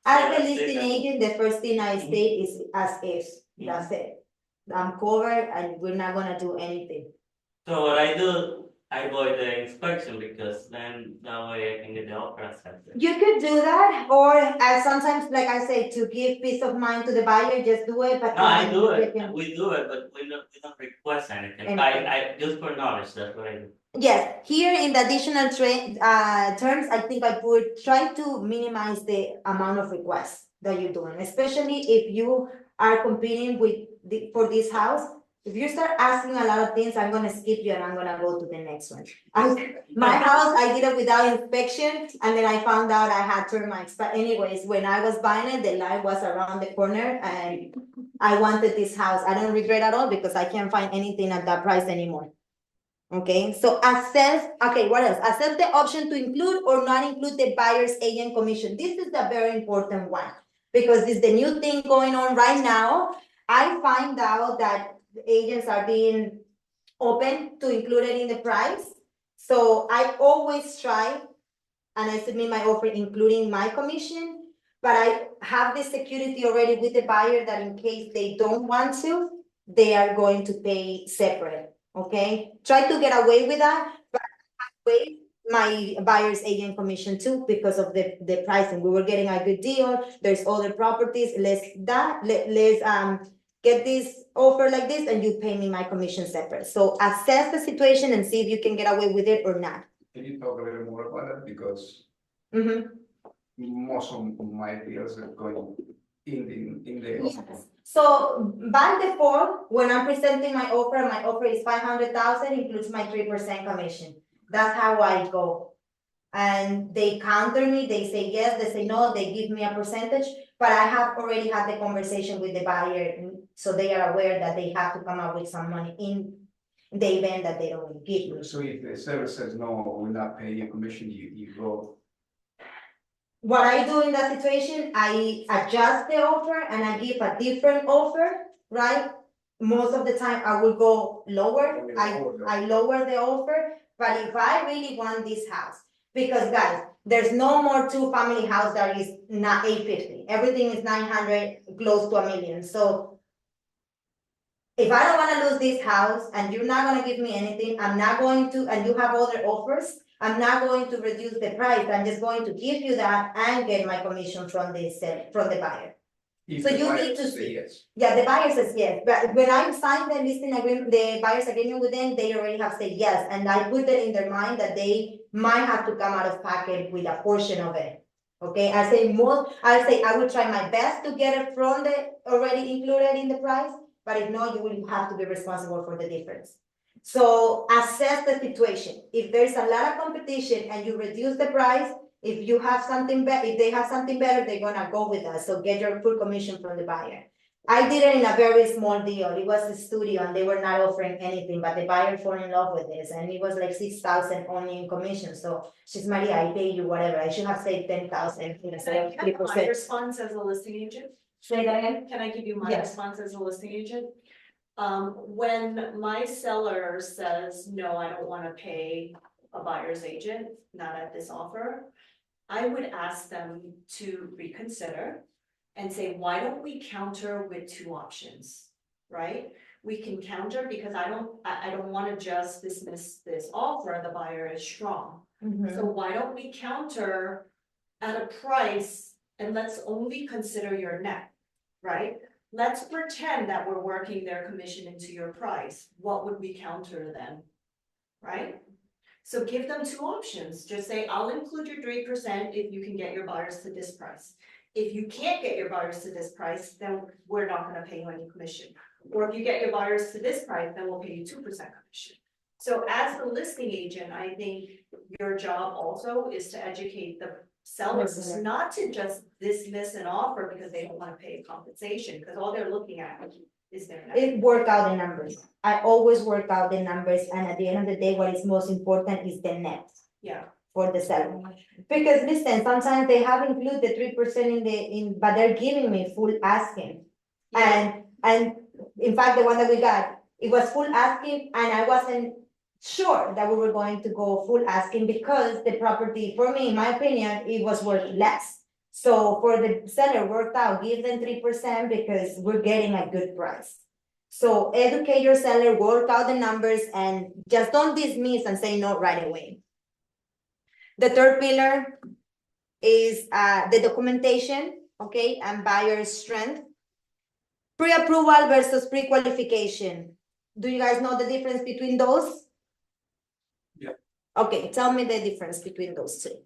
As the listing agent, the first thing I state is as is. That's it. I'm covered and we're not gonna do anything. So what I do, I avoid the inspection, because then that way I can get the offer accepted. You could do that, or sometimes, like I say, to give peace of mind to the buyer, just do it, but. No, I do it, we do it, but we don't request anything. I just for knowledge, that's what I do. Yes, here in the additional terms, I think I try to minimize the amount of requests that you're doing, especially if you are competing for this house. If you start asking a lot of things, I'm gonna skip you and I'm gonna go to the next one. My house, I did it without inspection, and then I found out I had termites. But anyways, when I was buying it, the line was around the corner and I wanted this house. I don't regret at all, because I can't find anything at that price anymore. Okay, so what else? Assess the option to include or not include the buyer's agent commission. This is a very important one, because it's the new thing going on right now. I find out that the agents are being open to include it in the price. So I always try and I submit my offer including my commission. But I have the security already with the buyer that in case they don't want to, they are going to pay separate, okay? Try to get away with that, but wait my buyer's agent commission too because of the pricing. We were getting a good deal. There's other properties. Let's get this offer like this and you pay me my commission separate. So assess the situation and see if you can get away with it or not. Can you talk a little more about that? Because Mhm. most of my deals are going in the. Yes. So by default, when I'm presenting my offer is 500,000, includes my 3% commission. That's how I go. And they counter me, they say yes, they say no, they give me a percentage, but I have already had the conversation with the buyer, so they are aware that they have to come up with some money in the event that they don't give me. So if the seller says, no, we're not paying you commission, you go. What I do in that situation, I adjust the offer and I give a different offer, right? Most of the time I will go lower, I lower the offer, but if I really want this house, because guys, there's no more two-family house that is not 850, everything is 900, close to 1,000,000, so. If I don't wanna lose this house and you're not gonna give me anything, I'm not going to, and you have other offers, I'm not going to reduce the price, I'm just going to give you that and get my commission from the buyer. If So the you buyer need to says see- yes. Yeah, the buyer says yes, but when I sign the listing agreement, the buyer's agreement with them, they already have said yes, and I put it in their mind that they might have to come out of pocket with a portion of it. Okay, I say I will try my best to get it from the already included in the price, but if not, you will have to be responsible for the difference. So assess the situation. If there's a lot of competition and you reduce the price, if you have something if they have something better, they're gonna go with us. So get your full commission from the buyer. I did it in a very small deal. It was a studio and they were not offering anything, but the buyer fell in love with this and it was like 6,000 only in commission. So she's Maria, I pay you whatever. I should have saved 10,000 instead of Can I give my 3%. response as a listing agent? Say that again? Can I give you my Yes. response as a listing agent? When my seller says, no, I don't wanna pay a buyer's agent, not at this offer, I would ask them to reconsider and say, why don't we counter with two options, right? We can counter because I don't wanna just dismiss this offer, the buyer is strong. So why don't we counter at a price and let's only consider your net, right? Let's pretend that we're working their commission into your price. What would we counter then? Right? So give them two options. Just say, I'll include your 3% if you can get your buyers to this price. If you can't get your buyers to this price, then we're not gonna pay you any commission. Or if you get your buyers to this price, then we'll pay you 2% commission. So as the listing agent, I think your job also is to educate the sellers, not to just dismiss an offer because they don't wanna pay compensation, because all they're looking at is their net. It work out the numbers. I always work out the numbers and at the end of the day, what is most important is the net Yeah. for the seller. Because listen, sometimes they have included the 3% but they're giving me full asking. And in fact, the one that we got, it was full asking and I wasn't sure that we were going to go full asking because the property, for me, in my opinion, it was worth less. So for the seller worked out, give them 3% because we're getting a good price. So educate your seller, work out the numbers and just don't dismiss and say no right away. The third pillar is the documentation, okay, and buyer strength. Pre-approval versus pre-qualification. Do you guys know the difference between those? Yeah. Okay, tell me the difference between those two.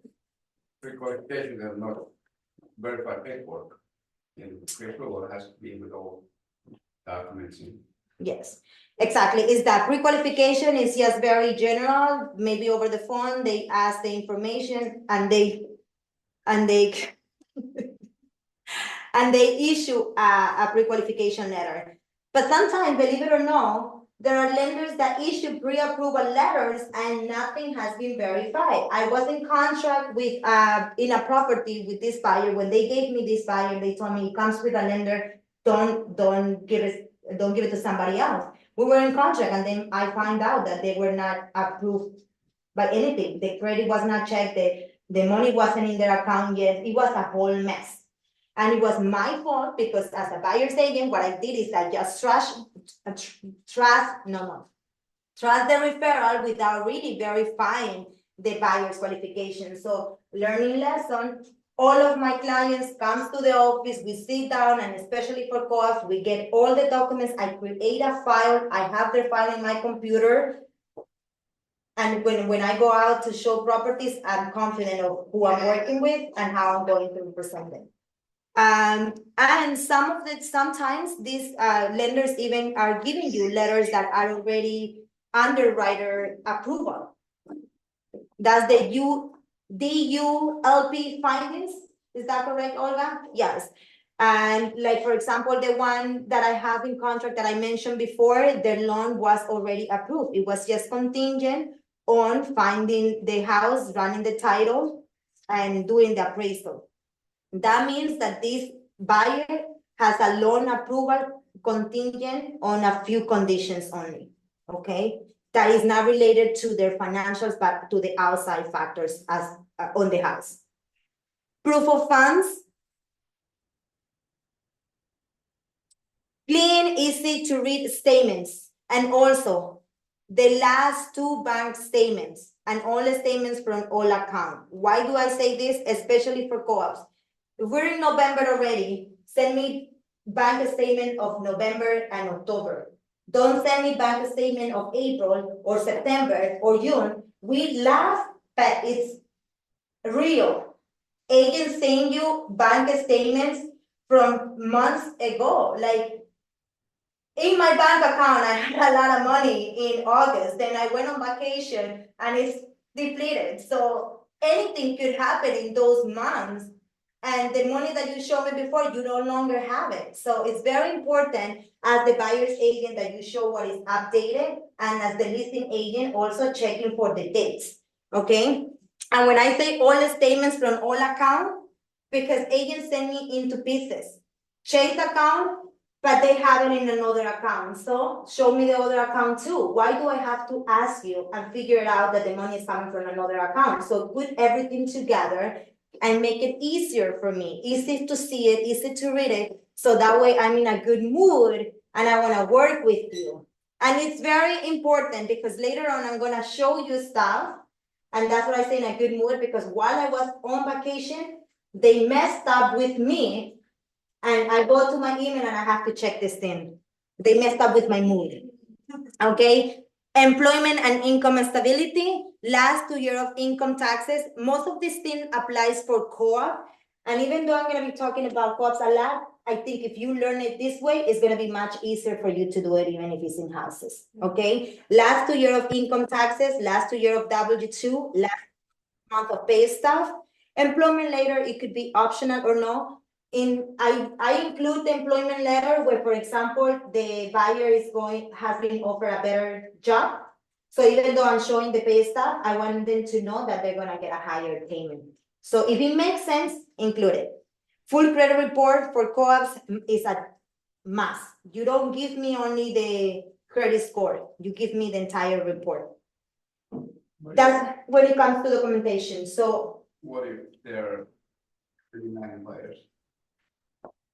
Pre-qualification is not verified paperwork. And pre-approval has to be with all documents. Yes, exactly. Is that pre-qualification is just very general, maybe over the phone, they ask the information and they and they issue a pre-qualification letter. But sometimes, believe it or not, there are lenders that issue pre-approval letters and nothing has been verified. I was in contract with in a property with this buyer. When they gave me this buyer, they told me it comes with a lender, don't give it to somebody else. We were in contract and then I found out that they were not approved by anything. The credit was not checked, The money wasn't in their account yet. It was a whole mess. And it was my fault because as a buyer's agent, what I did is I just trust the referral without really verifying the buyer's qualification. So learning lesson, all of my clients comes to the office, we sit down, and especially for co-ops, we get all the documents. I create a file, I have their file in my computer. And when I go out to show properties, I'm confident of who I'm working with and how I'm going to represent them. And sometimes these lenders even are giving you letters that are already underwriter approval. That's the DULP findings, is that correct, Olga? Yes. And like, for example, the one that I have in contract that I mentioned before, the loan was already approved. It was just contingent on finding the house, running the title, and doing the appraisal. That means that this buyer has a loan approval contingent on a few conditions only, okay? That is not related to their financials, but to the outside factors as on the house. Proof of funds. Clean, easy to read statements, and also the last 2 bank statements and all the statements from all accounts. Why do I say this? Especially for co-ops. If we're in November already, send me bank statement of November and October. Don't send me bank statement of April or September or June. We laugh, but it's real. Agents send you bank statements from months ago. Like, in my bank account, I had a lot of money in August, then I went on vacation and it's depleted. So anything could happen in those months. And the money that you showed me before, you no longer have it. So it's very important as the buyer's agent that you show what is updated, and as the listing agent also checking for the dates, okay? And when I say all the statements from all accounts, because agents send me into pieces. Chase account, but they have it in another account. So show me the other account too. Why do I have to ask you and figure it out that the money is coming from another account? So put everything together and make it easier for me, easy to see it, easy to read it. So that way I'm in a good mood and I wanna work with you. And it's very important because later on I'm gonna show you stuff. And that's what I say, in a good mood, because while I was on vacation, they messed up with me. And I go to my email and I have to check this thing. They messed up with my mood. Okay. Employment and income stability, last 2 years of income taxes. Most of this thing applies for co-op. And even though I'm going to be talking about co-ops a lot, I think if you learn it this way, it's going to be much easier for you to do it, even if it's in houses. Okay. Last 2 years of income taxes, last 2 years of W-2, last month of pay stuff. Employment later, it could be optional or no. I include the employment letter where, for example, the buyer has been offered a better job. So even though I'm showing the pay stub, I want them to know that they're gonna get a higher payment. So if it makes sense, include it. Full credit report for co-ops is a must. You don't give me only the credit score, you give me the entire report. That's when it comes to documentation. So What if they're 39 buyers?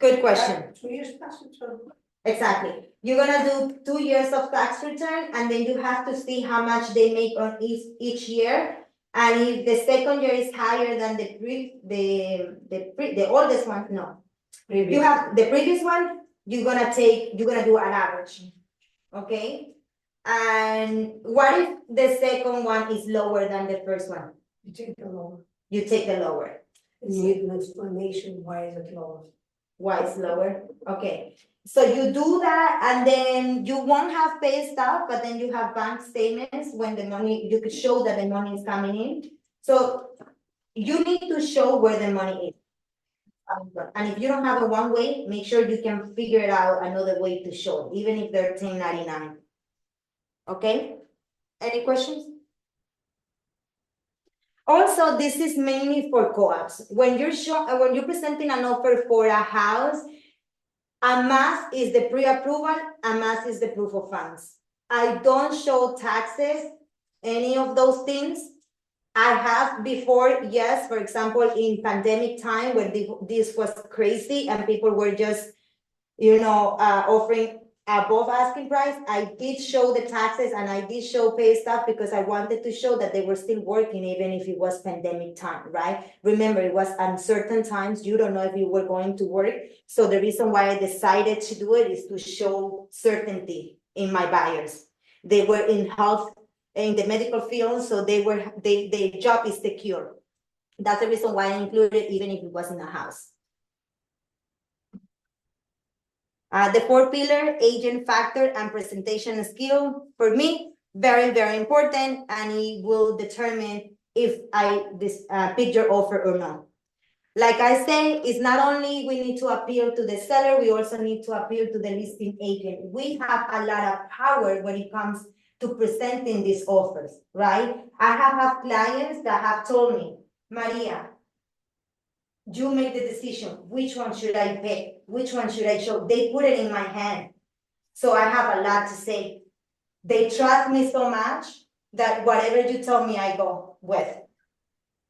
good question. 2 years tax return. Exactly. You're gonna do 2 years of tax return, and then you have to see how much they make on each year. And if the second year is higher than the oldest one, no. You have the previous one, you're gonna do an average. Okay? And what if the second one is lower than the first one? You take the loan. You take the lower. You need an explanation, why is it lower? Why it's lower? Okay. So you do that, and then you won't have pay stuff, but then you have bank statements when the money, you could show that the money is coming in. So you need to show where the money is. And if you don't have a one way, make sure you can figure it out another way to show it, even if they're 1099. Okay? Any questions? Also, this is mainly for co-ops. When you're presenting an offer for a house, a must is the pre-approval, a must is the proof of funds. I don't show taxes, any of those things. I have before, yes, for example, in pandemic time when this was crazy and people were just, offering above asking price, I did show the taxes and I did show pay stuff because I wanted to show that they were still working even if it was pandemic time, right? Remember, it was uncertain times. You don't know if you were going to work. So the reason why I decided to do it is to show certainty in my buyers. They were in health, in the medical field, so their job is secure. That's the reason why I included even if it was in a house. The fourth pillar, agent factor and presentation skill, for me, very, very important, and it will determine if I pick your offer or not. Like I say, it's not only we need to appeal to the seller, we also need to appeal to the listing agent. We have a lot of power when it comes to presenting these offers, right? I have had clients that have told me, Maria, you make the decision. Which one should I pick? Which one should I show? They put it in my hand. So I have a lot to say. They trust me so much that whatever you tell me, I go with.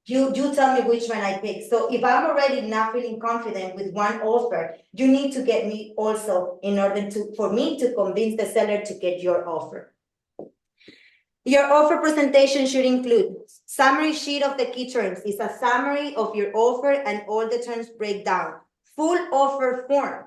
You tell me which one I pick. So if I'm already not feeling confident with one offer, you need to get me also in order for me to convince the seller to get your offer. Your offer presentation should include summary sheet of the key terms. It's a summary of your offer and all the terms breakdown. Full offer form.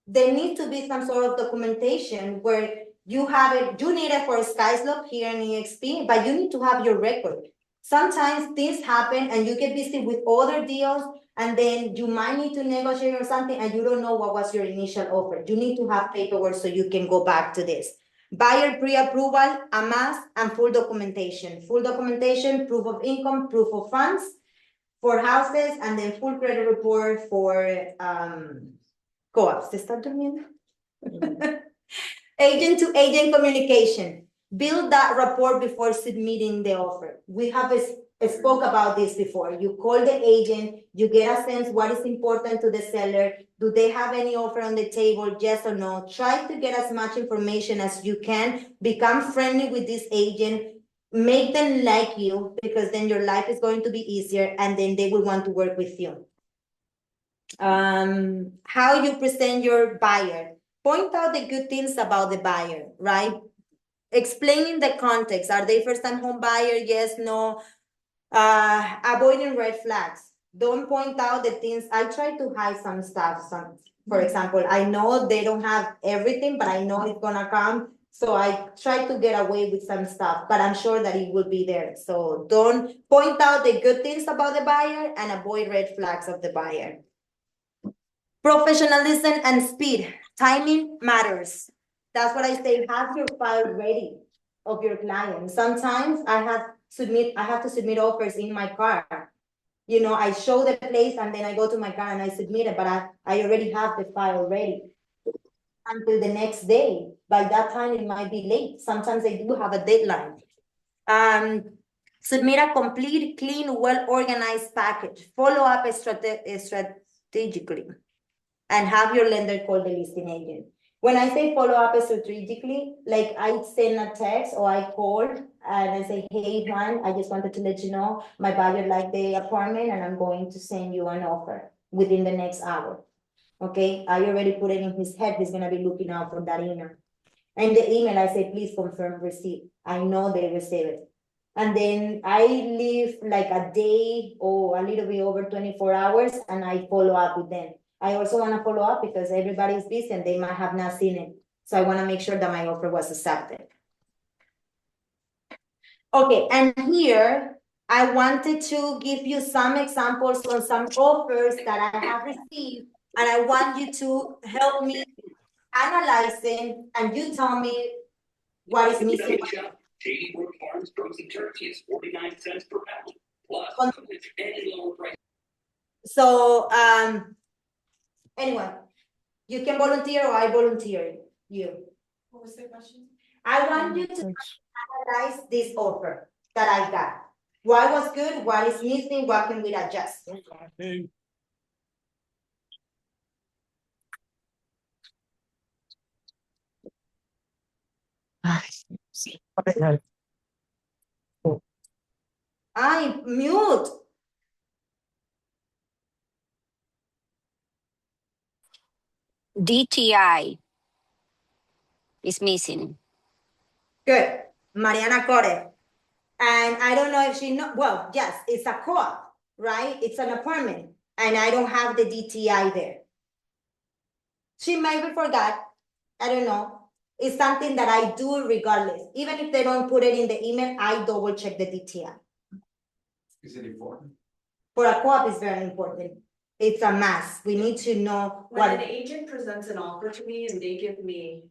There needs to be some sort of documentation where you have it. You need it for SkySlope here in EXP, but you need to have your record. Sometimes things happen and you get busy with other deals, and then you might need to negotiate or something and you don't know what was your initial offer. You need to have paperwork so you can go back to this. Buyer pre-approval, a must, and full documentation. Full documentation, proof of income, proof of funds for houses, and then full credit report for co-ops. ¿Se está durmiendo? Agent to agent communication. Build that rapport before submitting the offer. We have spoke about this before. You call the agent, you get a sense what is important to the seller. Do they have any offer on the table? Yes or no? Try to get as much information as you can. Become friendly with this agent. Make them like you, because then your life is going to be easier and then they will want to work with you. How you present your buyer. Point out the good things about the buyer, right? Explaining the context. Are they first-time home buyer? Yes, no. Avoiding red flags. Don't point out the things. I try to hide some stuff. For example, I know they don't have everything, but I know it's gonna come. So I try to get away with some stuff, but I'm sure that it will be there. So don't point out the good things about the buyer and avoid red flags of the buyer. Professionalism and speed. Timing matters. That's what I say. Have your file ready of your client. Sometimes I have to submit offers in my car. I show the place and then I go to my car and I submit it, but I already have the file ready until the next day. By that time, it might be late. Sometimes I do have a deadline. Submit a complete, clean, well-organized package. Follow up strategically. And have your lender call the listing agent. When I say follow up strategically, like I send a text or I call and I say, hey, Juan, I just wanted to let you know my buyer liked the apartment and I'm going to send you an offer within the next hour. Okay, I already put it in his head. He's going to be looking out for that email. And the email, I say, please confirm receipt. I know they received it. And then I leave like a day or a little bit over 24 hours and I follow up with them. I also want to follow up because everybody is busy and they might have not seen it. So I want to make sure that my offer was accepted. Okay, and here I wanted to give you some examples on some offers that I have received, and I want you to help me analyzing and you tell me what is missing. JD Brook Farms frozen turkey is 49 cents per pound, plus any lower price. So, anyone, you can volunteer or I volunteer you. What was the question? I want you to analyze this offer that I got. What was good? What is missing? What can we adjust? I mute. DTI is missing. Good. Mariana got it. And I don't know if she know, well, yes, it's a co-op, right? It's an apartment, and I don't have the DTI there. She maybe forgot, I don't know. It's something that I do regardless. Even if they don't put it in the email, I double check the DTI. Is it important? For a co-op, it's very important. It's a must. We need to know When an what, agent presents an offer to me and they give me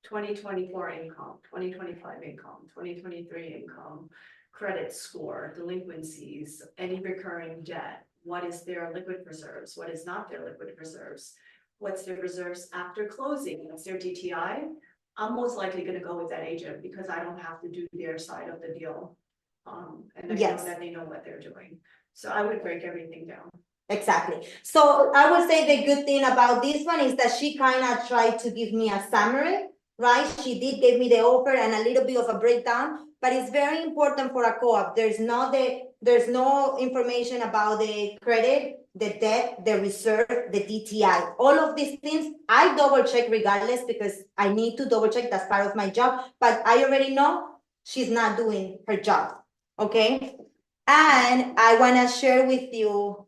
2024 income, 2025 income, 2023 income, credit score, delinquencies, any recurring debt, what is their liquid reserves, what is not their liquid reserves, what's their reserves after closing, what's their DTI, I'm most likely gonna go with that agent because I don't have to do their side of the deal. And I know Yes. that they know what they're doing. So I would break everything down. exactly. So I would say the good thing about this one is that she kind of tried to give me a summary, right? She did give me the offer and a little bit of a breakdown, but it's very important for a co-op. There's no information about the credit, the debt, the reserve, the DTI. All of these things, I double check regardless because I need to double check, that's part of my job, but I already know she's not doing her job, okay? And I wanna share with you,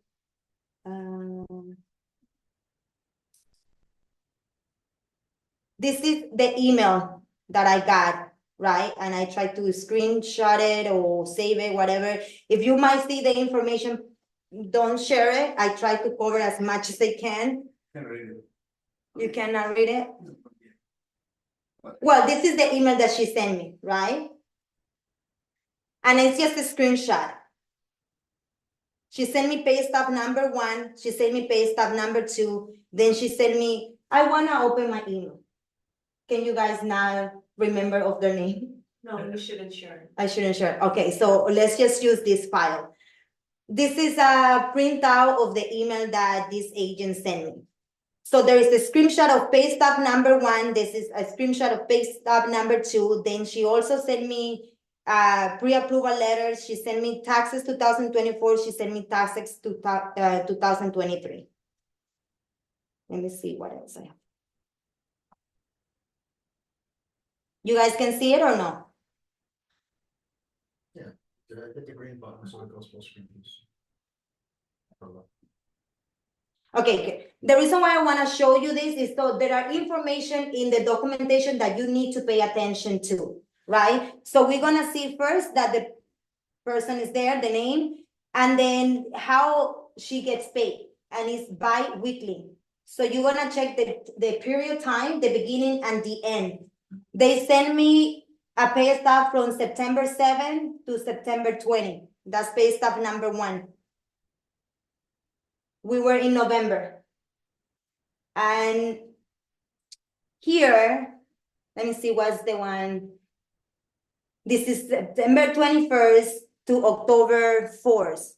this is the email that I got, right? And I tried to screenshot it or save it, whatever. If you might see the information, don't share it. I try to cover as much as I can. Can read it. You cannot read it? Well, this is the email that she sent me, right? And it's just a screenshot. She sent me pay stub number 1, she sent me pay stub number 2, then she sent me, I wanna open my email. Can you guys now remember of their name? No, you shouldn't share. I shouldn't share. Okay, so let's just use this file. This is a printout of the email that this agent sent me. So there is a screenshot of pay stub number 1. This is a screenshot of pay stub number 2. Then she also sent me pre-approval letters. She sent me taxes 2024. She sent me taxes 2023. Let me see what else I have. You guys can see it or no? Did I hit the green button so it goes full screen? Okay, good. The reason why I want to show you this is so there are information in the documentation that you need to pay attention to, right? So we're gonna see first that the person is there, the name, and then how she gets paid, and it's bi-weekly. So you're gonna check the period time, the beginning and the end. They send me a pay stub from September 7 to September 20. That's pay stub number 1. We were in November. And here, let me see what's the one. This is September 21st to October 4th.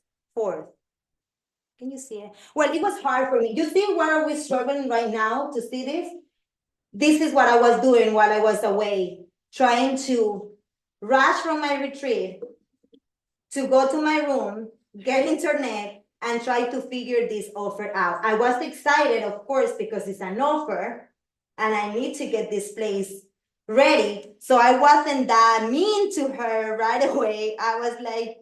Can you see it? Well, it was hard for me. You see where are we struggling right now to see this? This is what I was doing while I was away, trying to rush from my retreat to go to my room, get internet, and try to figure this offer out. I was excited, of course, because it's an offer, and I need to get this place ready. So I wasn't that mean to her right away. I was like,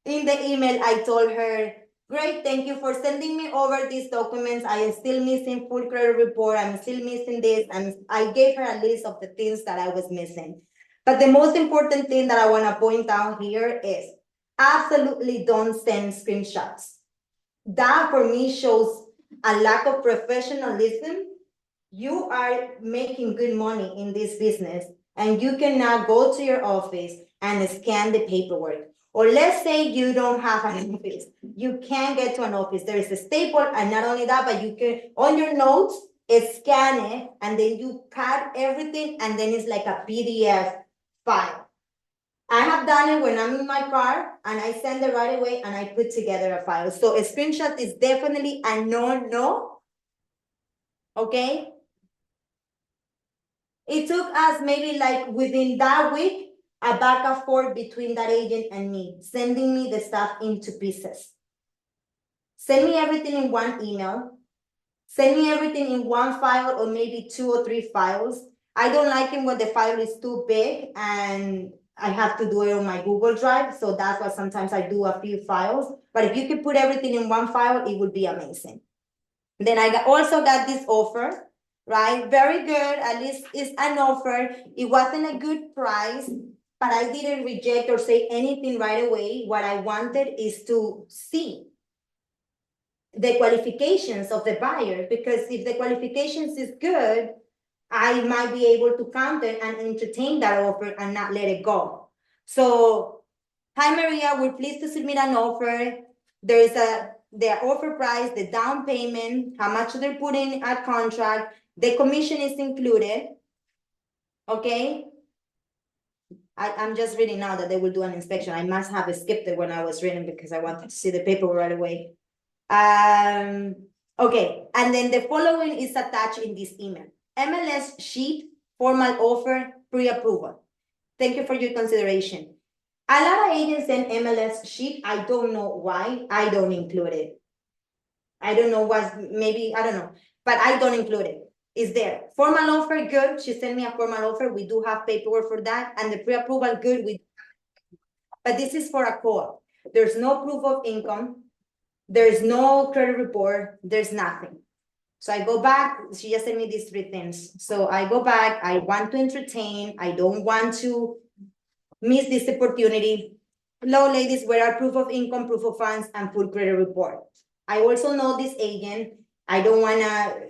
in the email, I told her, great, thank you for sending me over these documents. I am still missing full credit report. I'm still missing this. And I gave her a list of the things that I was missing. But the most important thing that I want to point out here is absolutely don't send screenshots. That for me shows a lack of professionalism. You are making good money in this business and you cannot go to your office and scan the paperwork. Or let's say you don't have an office. You can't get to an office. There is a staple, and not only that, but you can, on your notes, scan it, and then you cut everything, and then it's like a PDF file. I have done it when I'm in my car, and I send it right away, and I put together a file. So a screenshot is definitely a no, okay? It took us maybe like within that week a back and forth between that agent and me, sending me the stuff into pieces. Send me everything in one email. Send me everything in one file or maybe 2 or 3 files. I don't like it when the file is too big and I have to do it on my Google Drive. So that's why sometimes I do a few files. But if you could put everything in one file, it would be amazing. Then I also got this offer, right? Very good. At least it's an offer. It wasn't a good price, but I didn't reject or say anything right away. What I wanted is to see the qualifications of the buyer, because if the qualifications is good, I might be able to counter and entertain that offer and not let it go. So, hi Maria, we're pleased to submit an offer. There is the offer price, the down payment, how much they're putting at contract, the commission is included. Okay. I'm just reading now that they will do an inspection. I must have skipped it when I was reading because I wanted to see the paperwork right away. Okay, and then the following is attached in this email. MLS sheet, formal offer, pre-approval. Thank you for your consideration. A lot of agents send MLS sheet. I don't know why. I don't include it. I don't know what, maybe, I don't know, but I don't include it. It's there. Formal offer, good. She sent me a formal offer. We do have paperwork for that. And the pre-approval, good. But this is for a co-op. There's no proof of income. There's no credit report. There's nothing. So I go back. She just sent me these 3 things. So I go back. I want to entertain. I don't want to miss this opportunity. Hello, ladies, where are proof of income, proof of funds, and full credit report? I also know this agent. I don't want to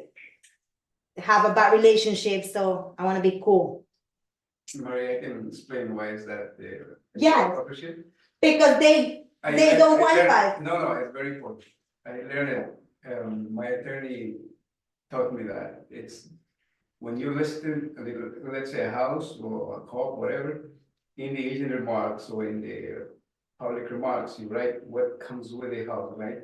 have a bad relationship, so I want to be cool. Maria, I can explain why is that there. Yes. Because they don't want that. No, it's very important. I learned it. My attorney taught me that it's when you listen, let's say a house or a co-op, whatever, in the agent remarks or in the public remarks, you write what comes with the house, right?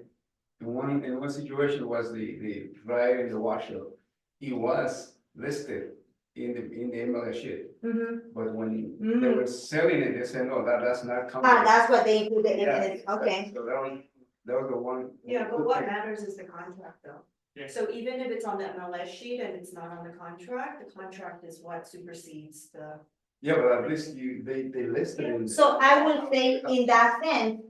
In one situation was the dryer and the washer. It was listed in the MLS sheet. But when they were selling it, they said, no, that's not coming. That's what they included in Yeah, it. Okay. So that was the one. Yeah, but what matters is the contract though. Yeah. So even if it's on the MLS sheet and it's not on the contract is what supersedes the. Yeah, but at least they listed in. So I will say in that sense,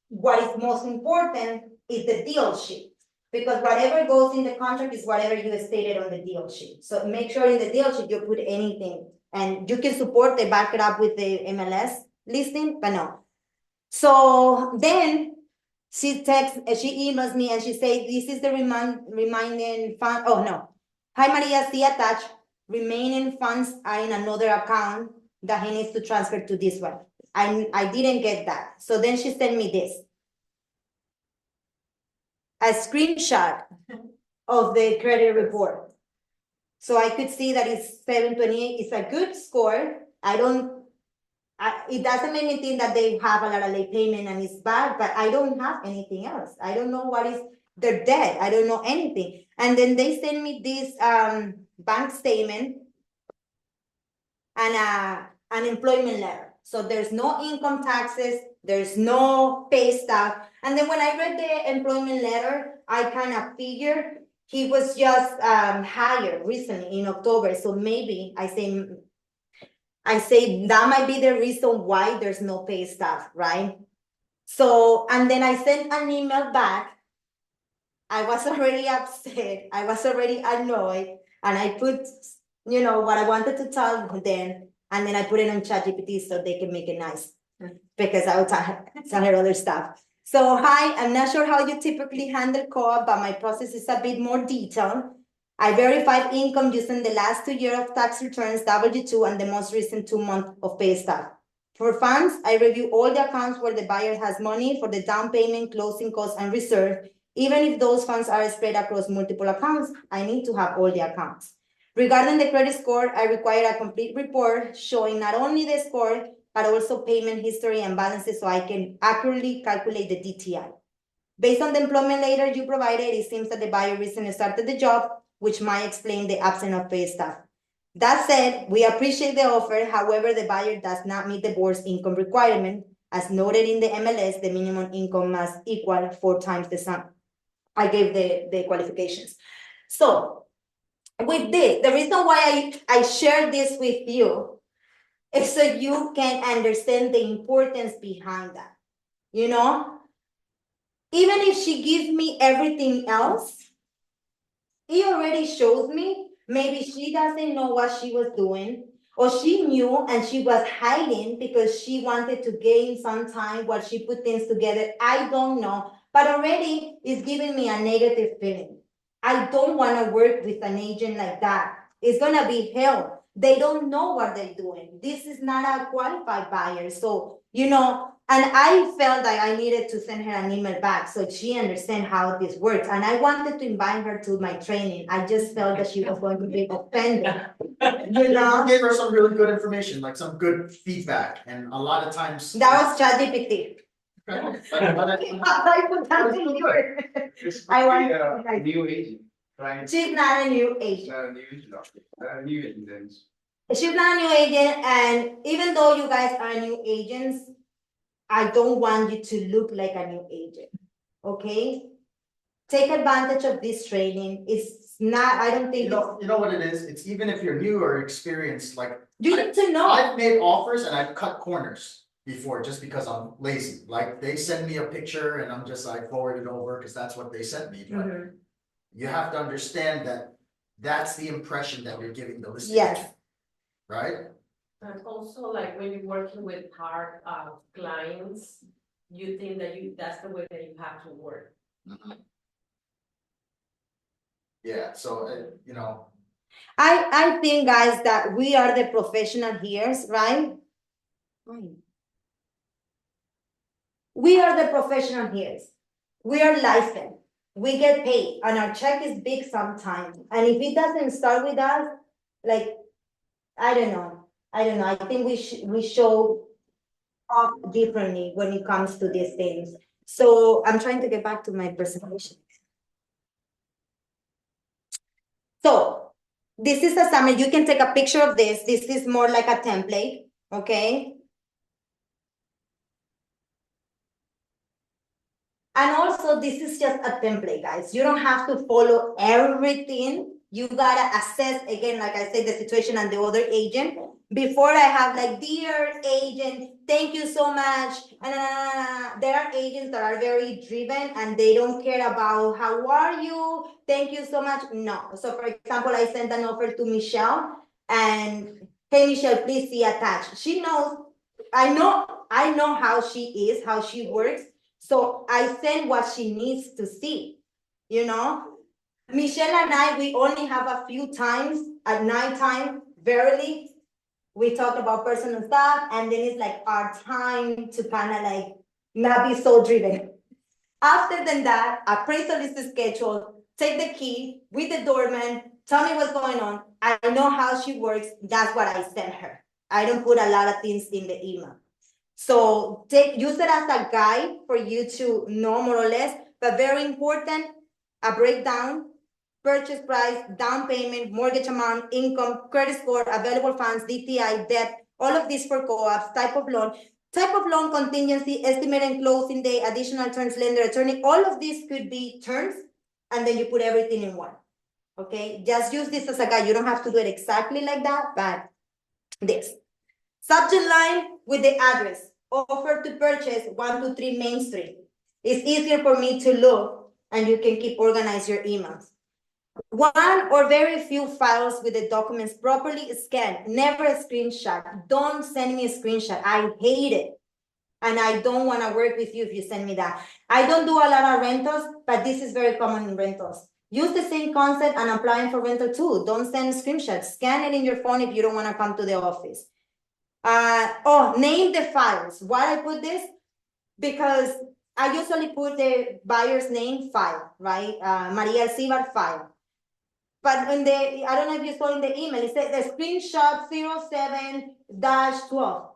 what is most important is the deal sheet. Because whatever goes in the contract is whatever you stated on the deal sheet. So make sure in the deal sheet you put anything. And you can support, they back it up with the MLS listing, but no. So then she emails me and she says, this is the remaining fund. Oh no. Hi Maria, see attached. Remaining funds are in another account that he needs to transfer to this one. I didn't get that. So then she sent me this. A screenshot of the credit report. So I could see that it's 728. It's a good score. It doesn't make me think that they have a lot of late payment and it's bad, but I don't have anything else. I don't know what is their debt. I don't know anything. And then they send me this bank statement and an employment letter. So there's no income taxes, there's no pay stuff. And then when I read the employment letter, I kind of figured he was just hired recently in October. So maybe I say that might be the reason why there's no pay stuff, right? So, and then I sent an email back. I was already upset. I was already annoyed. And I put, what I wanted to tell them. And then I put it on ChatGPT so they can make it nice. Because I would tell her other stuff. So, hi, I'm not sure how you typically handle co-op, but my process is a bit more detailed. I verified income using the last 2 years of tax returns, W-2, and the most recent 2 months of pay stub. For funds, I review all the accounts where the buyer has money for the down payment, closing costs, and reserve. Even if those funds are spread across multiple accounts, I need to have all the accounts. Regarding the credit score, I require a complete report showing not only the score, but also payment history and balances so I can accurately calculate the DTI. Based on the employment letter you provided, it seems that the buyer recently started the job, which might explain the absence of pay stuff. That said, we appreciate the offer, however, the buyer does not meet the board's income requirement. As noted in the MLS, the minimum income must equal 4 times the sum. I gave the qualifications. So with this, the reason why I share this with you is so you can understand the importance behind that, you know? Even if she gives me everything else, it already shows me maybe she doesn't know what she was doing, or she knew and she was hiding because she wanted to gain some time while she put things together. I don't know, but already it's giving me a negative feeling. I don't want to work with an agent like that. It's gonna be hell. They don't know what they're doing. This is not a qualified buyer. So, you know, and I felt that I needed to send her an email back so she understands how this works. And I wanted to invite her to my training. I just felt that she was going to be offended. You know? You gave her some really good information, like some good feedback, and a lot of times. That was ChatGPT. I put that in your. This I must be want- a new agent, right? She's not a new agent. Not a new agent, not a new agent then. She's not a new agent, and even though you guys are new agents, I don't want you to look like a new agent, okay? Take advantage of this training. It's not, I don't think You know what it is? It's even if you're new or experienced, like. you need to know. I've made offers and I've cut corners before just because I'm lazy. Like they send me a picture and I'm just like forward it over because that's what they sent me. But Mhm. you have to understand that that's the impression that you're giving the listing Yes. agent, right? And also, like when you're working with hard clients, you think that that's the way that you have to work. Yeah, so you know, I think, guys, that we are the professional here, right? We are the professional here. We are licensed. We get paid and our check is big sometimes. And if it doesn't start with us, like, I don't know. I think we show off differently when it comes to these things. So I'm trying to get back to my presentation. So this is a summary. You can take a picture of this. This is more like a template, okay? And also, this is just a template, guys. You don't have to follow everything. You gotta assess, again, like I said, the situation and the other agent. Before I have like, dear agent, thank you so much. And there are agents that are very driven and they don't care about how are you? Thank you so much. No. So for example, I sent an offer to Michelle and, hey, Michelle, please see attached. She knows, I know how she is, how she works. So I send what she needs to see, you know? Michelle and I, we only have a few times at nighttime, verily, we talk about personal stuff, and then it's like our time to kind of like not be so driven. After than that, appraisal is scheduled, take the key with the doorman, tell me what's going on. I know how she works, that's what I send her. I don't put a lot of things in the email. So use it as a guide for you to know more or less, but very important, a breakdown, purchase price, down payment, mortgage amount, income, credit score, available funds, DTI, debt, all of these for co-ops, type of loan, contingency, estimate and closing day, additional terms, lender, attorney, all of these could be terms, and then you put everything in one, okay? Just use this as a guide. You don't have to do it exactly like that, but this. Subject line with the address, offer to purchase 123 Main Street. It's easier for me to look and you can keep organize your emails. One or very few files with the documents properly scanned, never a screenshot. Don't send me a screenshot. I hate it. And I don't want to work with you if you send me that. I don't do a lot of rentals, but this is very common in rentals. Use the same concept and applying for rental too. Don't send screenshots. Scan it in your phone if you don't want to come to the office. Name the files. Why I put this? Because I usually put the buyer's name file, right? Maria Alcivar file. But in the, I don't know if you saw in the email, it said the screenshot 07-12.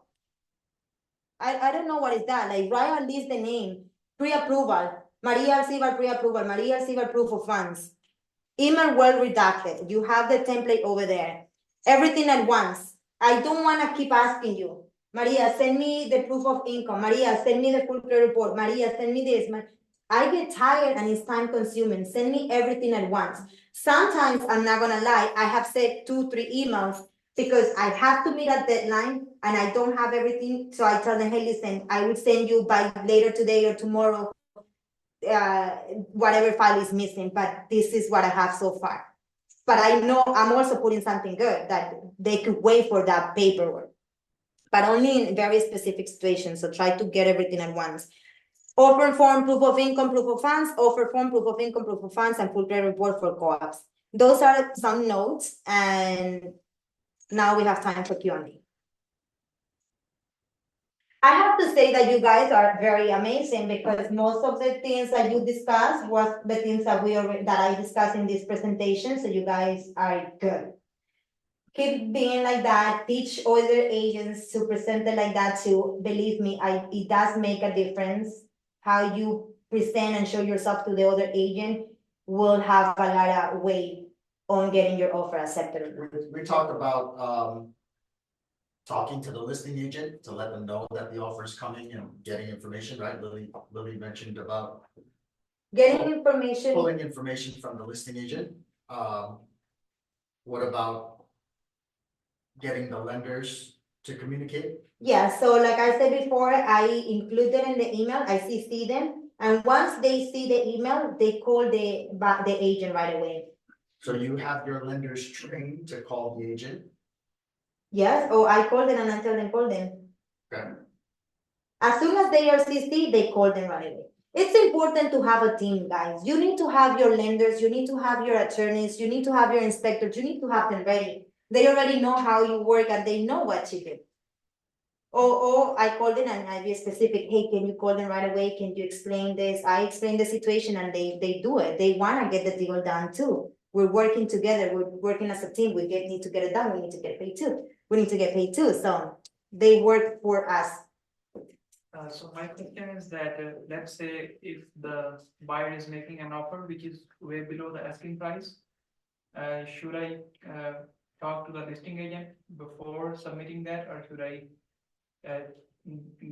I don't know what is that. Like, write at least the name, pre-approval, Maria Alcivar pre-approval, Maria Alcivar proof of funds. Email well redacted. You have the template over there. everything at once. I don't wanna keep asking you, Maria, send me the proof of income, Maria, send me the full credit report, Maria, send me this. I get tired and it's time consuming. Send me everything at once. Sometimes, I'm not gonna lie, I have said 2-3 emails because I have to meet a deadline and I don't have everything. So I tell them, hey, listen, I will send you by later today or tomorrow, whatever file is missing, but this is what I have so far. But I know I'm also putting something good that they could wait for that paperwork. But only in very specific situations, so try to get everything at once. Offer form, proof of income, proof of funds, offer form, proof of income, proof of funds, and full credit report for co-ops. Those are some notes, and now we have time for Q&A. I have to say that you guys are very amazing because most of the things that you discussed was the things that I discussed in this presentation, so you guys are good. Keep being like that, teach other agents to present it like that too. Believe me, it does make a difference. How you present and show yourself to the other agent will have a lot of weight on getting your offer accepted. We talked about, talking to the listing agent to let them know that the offer is coming and getting information, right? Lily mentioned about Getting information. pulling information from the listing agent. What about getting the lenders to communicate? Yeah, so like I said before, I include them in the email, I CC them, and once they see the email, they call the agent right away. So you have your lenders trained to call the agent? Yes, or I call them and I tell them, call them. Okay. As soon as they are CC, they call them right away. It's important to have a team, guys. You need to have your lenders, you need to have your attorneys, you need to have your inspectors, you need to have them ready. They already know how you work and they know what you do. Or I call them and I be specific, hey, can you call them right away? Can you explain this? I explain the situation and they do it. They wanna get the deal done too. We're working together, we're working as a team, need to get it done, we need to get paid too. We need to get paid too, so they work for us. So my question is that, let's say if the buyer is making an offer which is way below the asking price, should I talk to the listing agent before submitting that, or should I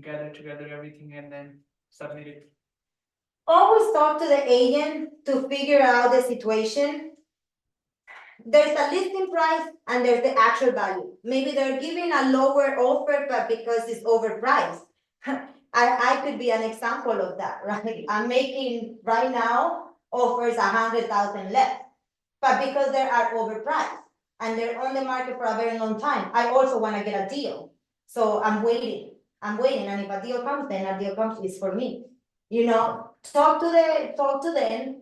gather together everything and then submit it? Always talk to the agent to figure out the situation. There's a listing price and there's the actual value. Maybe they're giving a lower offer, but because it's overpriced. I could be an example of that, right? I'm making right now offers 100,000 less, but because they are overpriced and they're on the market for a very long time, I also want to get a deal. So I'm waiting, and if a deal comes, then a deal comes, it's for me. You know, talk to them.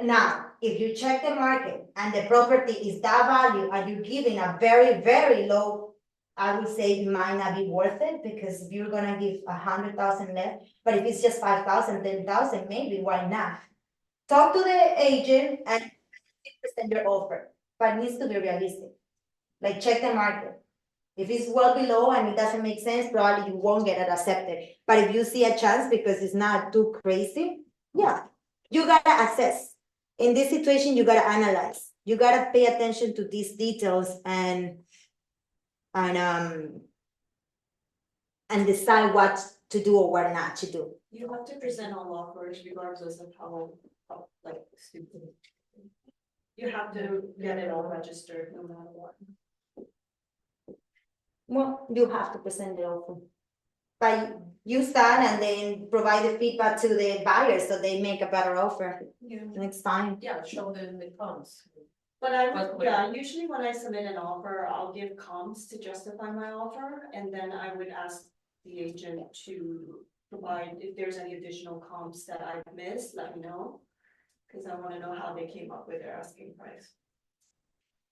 Now, if you check the market and the property is that value and you're giving a very, very low, I would say it might not be worth it, because if you're gonna give 100,000 less, but if it's just 5,000, 10,000, maybe, why not? Talk to the agent and present your offer, but it needs to be realistic. Like, check the market. If it's well below and it doesn't make sense, probably you won't get it accepted. But if you see a chance because it's not too crazy, yeah, you gotta assess. In this situation, you gotta analyze. You gotta pay attention to these details and decide what to do or what not to do. You have to present all offers regardless of how like stupid. You have to get it all registered no matter what. Well, you have to present the offer. But you start and then provide the feedback to the buyers so they make a better offer next time. Yeah, show them the comps. But usually when I submit an offer, I'll give comps to justify my offer, and then I would ask the agent to provide, if there's any additional comps that I've missed, let me know. Cause I wanna know how they came up with their asking price.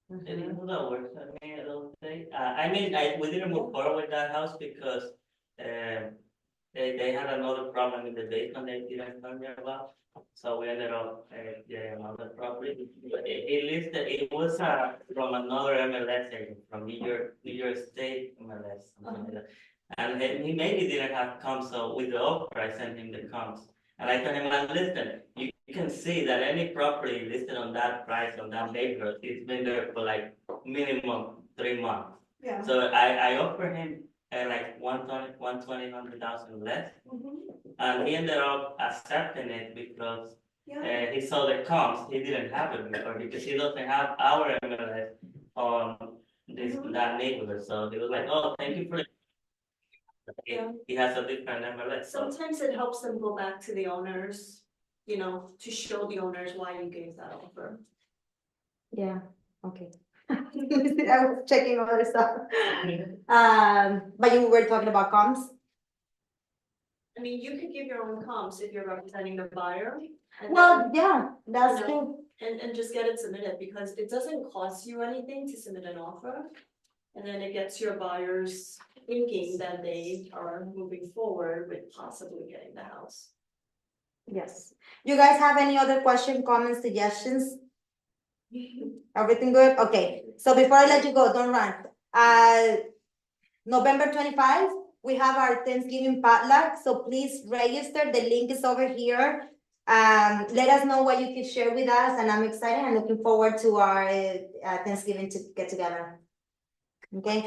That works for me, I don't think. We didn't move forward with that house because they had another problem in the basement they didn't tell me about. So we ended up getting another property. It was from another MLS agent, from New York State MLS, something like that. And then he maybe didn't have comps, so with the offer I sent him the comps. And I told him, listen, you can see that any property listed on that price, on that neighborhood, it's been there for like minimum 3 months. Yeah. So I offered him like 120,000 less, and he ended up accepting it because Yeah. he saw the comps. He didn't have it before because he doesn't have our MLS on that neighborhood. So he was like, "Oh, thank you for it." Yeah. He has a different MLS. So Sometimes it helps them go back to the owners, you know, to show the owners why you gave that offer. Yeah, okay. I was checking other stuff. But you were talking about comms? I mean, you could give your own comps if you're representing the buyer. And Well, then, yeah, that's you know, true. And just get it submitted, because it doesn't cost you anything to submit an offer. And then it gets your buyers thinking that they are moving forward with possibly getting the house. Yes. You guys have any other question, comments, suggestions? Everything good? Okay, so before I let you go, don't run. November 25, we have our Thanksgiving potluck, so please register. The link is over here. Let us know what you can share with us, and I'm excited and looking forward to our Thanksgiving to get together. Okay,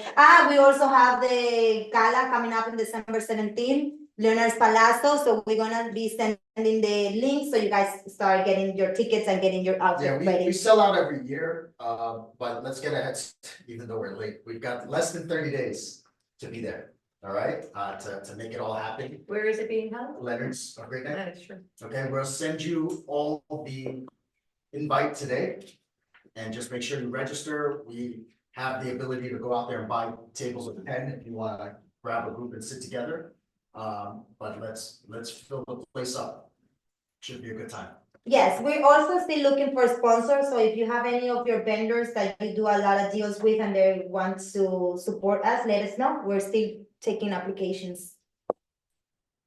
we also have the gala coming up in December 17th, Leonard's Palazzo, so we're gonna be sending the link so you guys start getting your tickets and getting your Yeah, outfit we ready. sell out every year, but let's get ahead, even though we're late. We've got less than 30 days to be there, all right? To make it all happen. Where is it being held? Leonard's, a great night. That is true. Okay, we'll send you all the invite today. And just make sure you register. We have the ability to go out there and buy tables with a pen if you wanna grab a group and sit together. But let's fill the place up. Should be a good time. Yes, we're also still looking for sponsors, so if you have any of your vendors that you do a lot of deals with and they want to support us, let us know. We're still taking applications.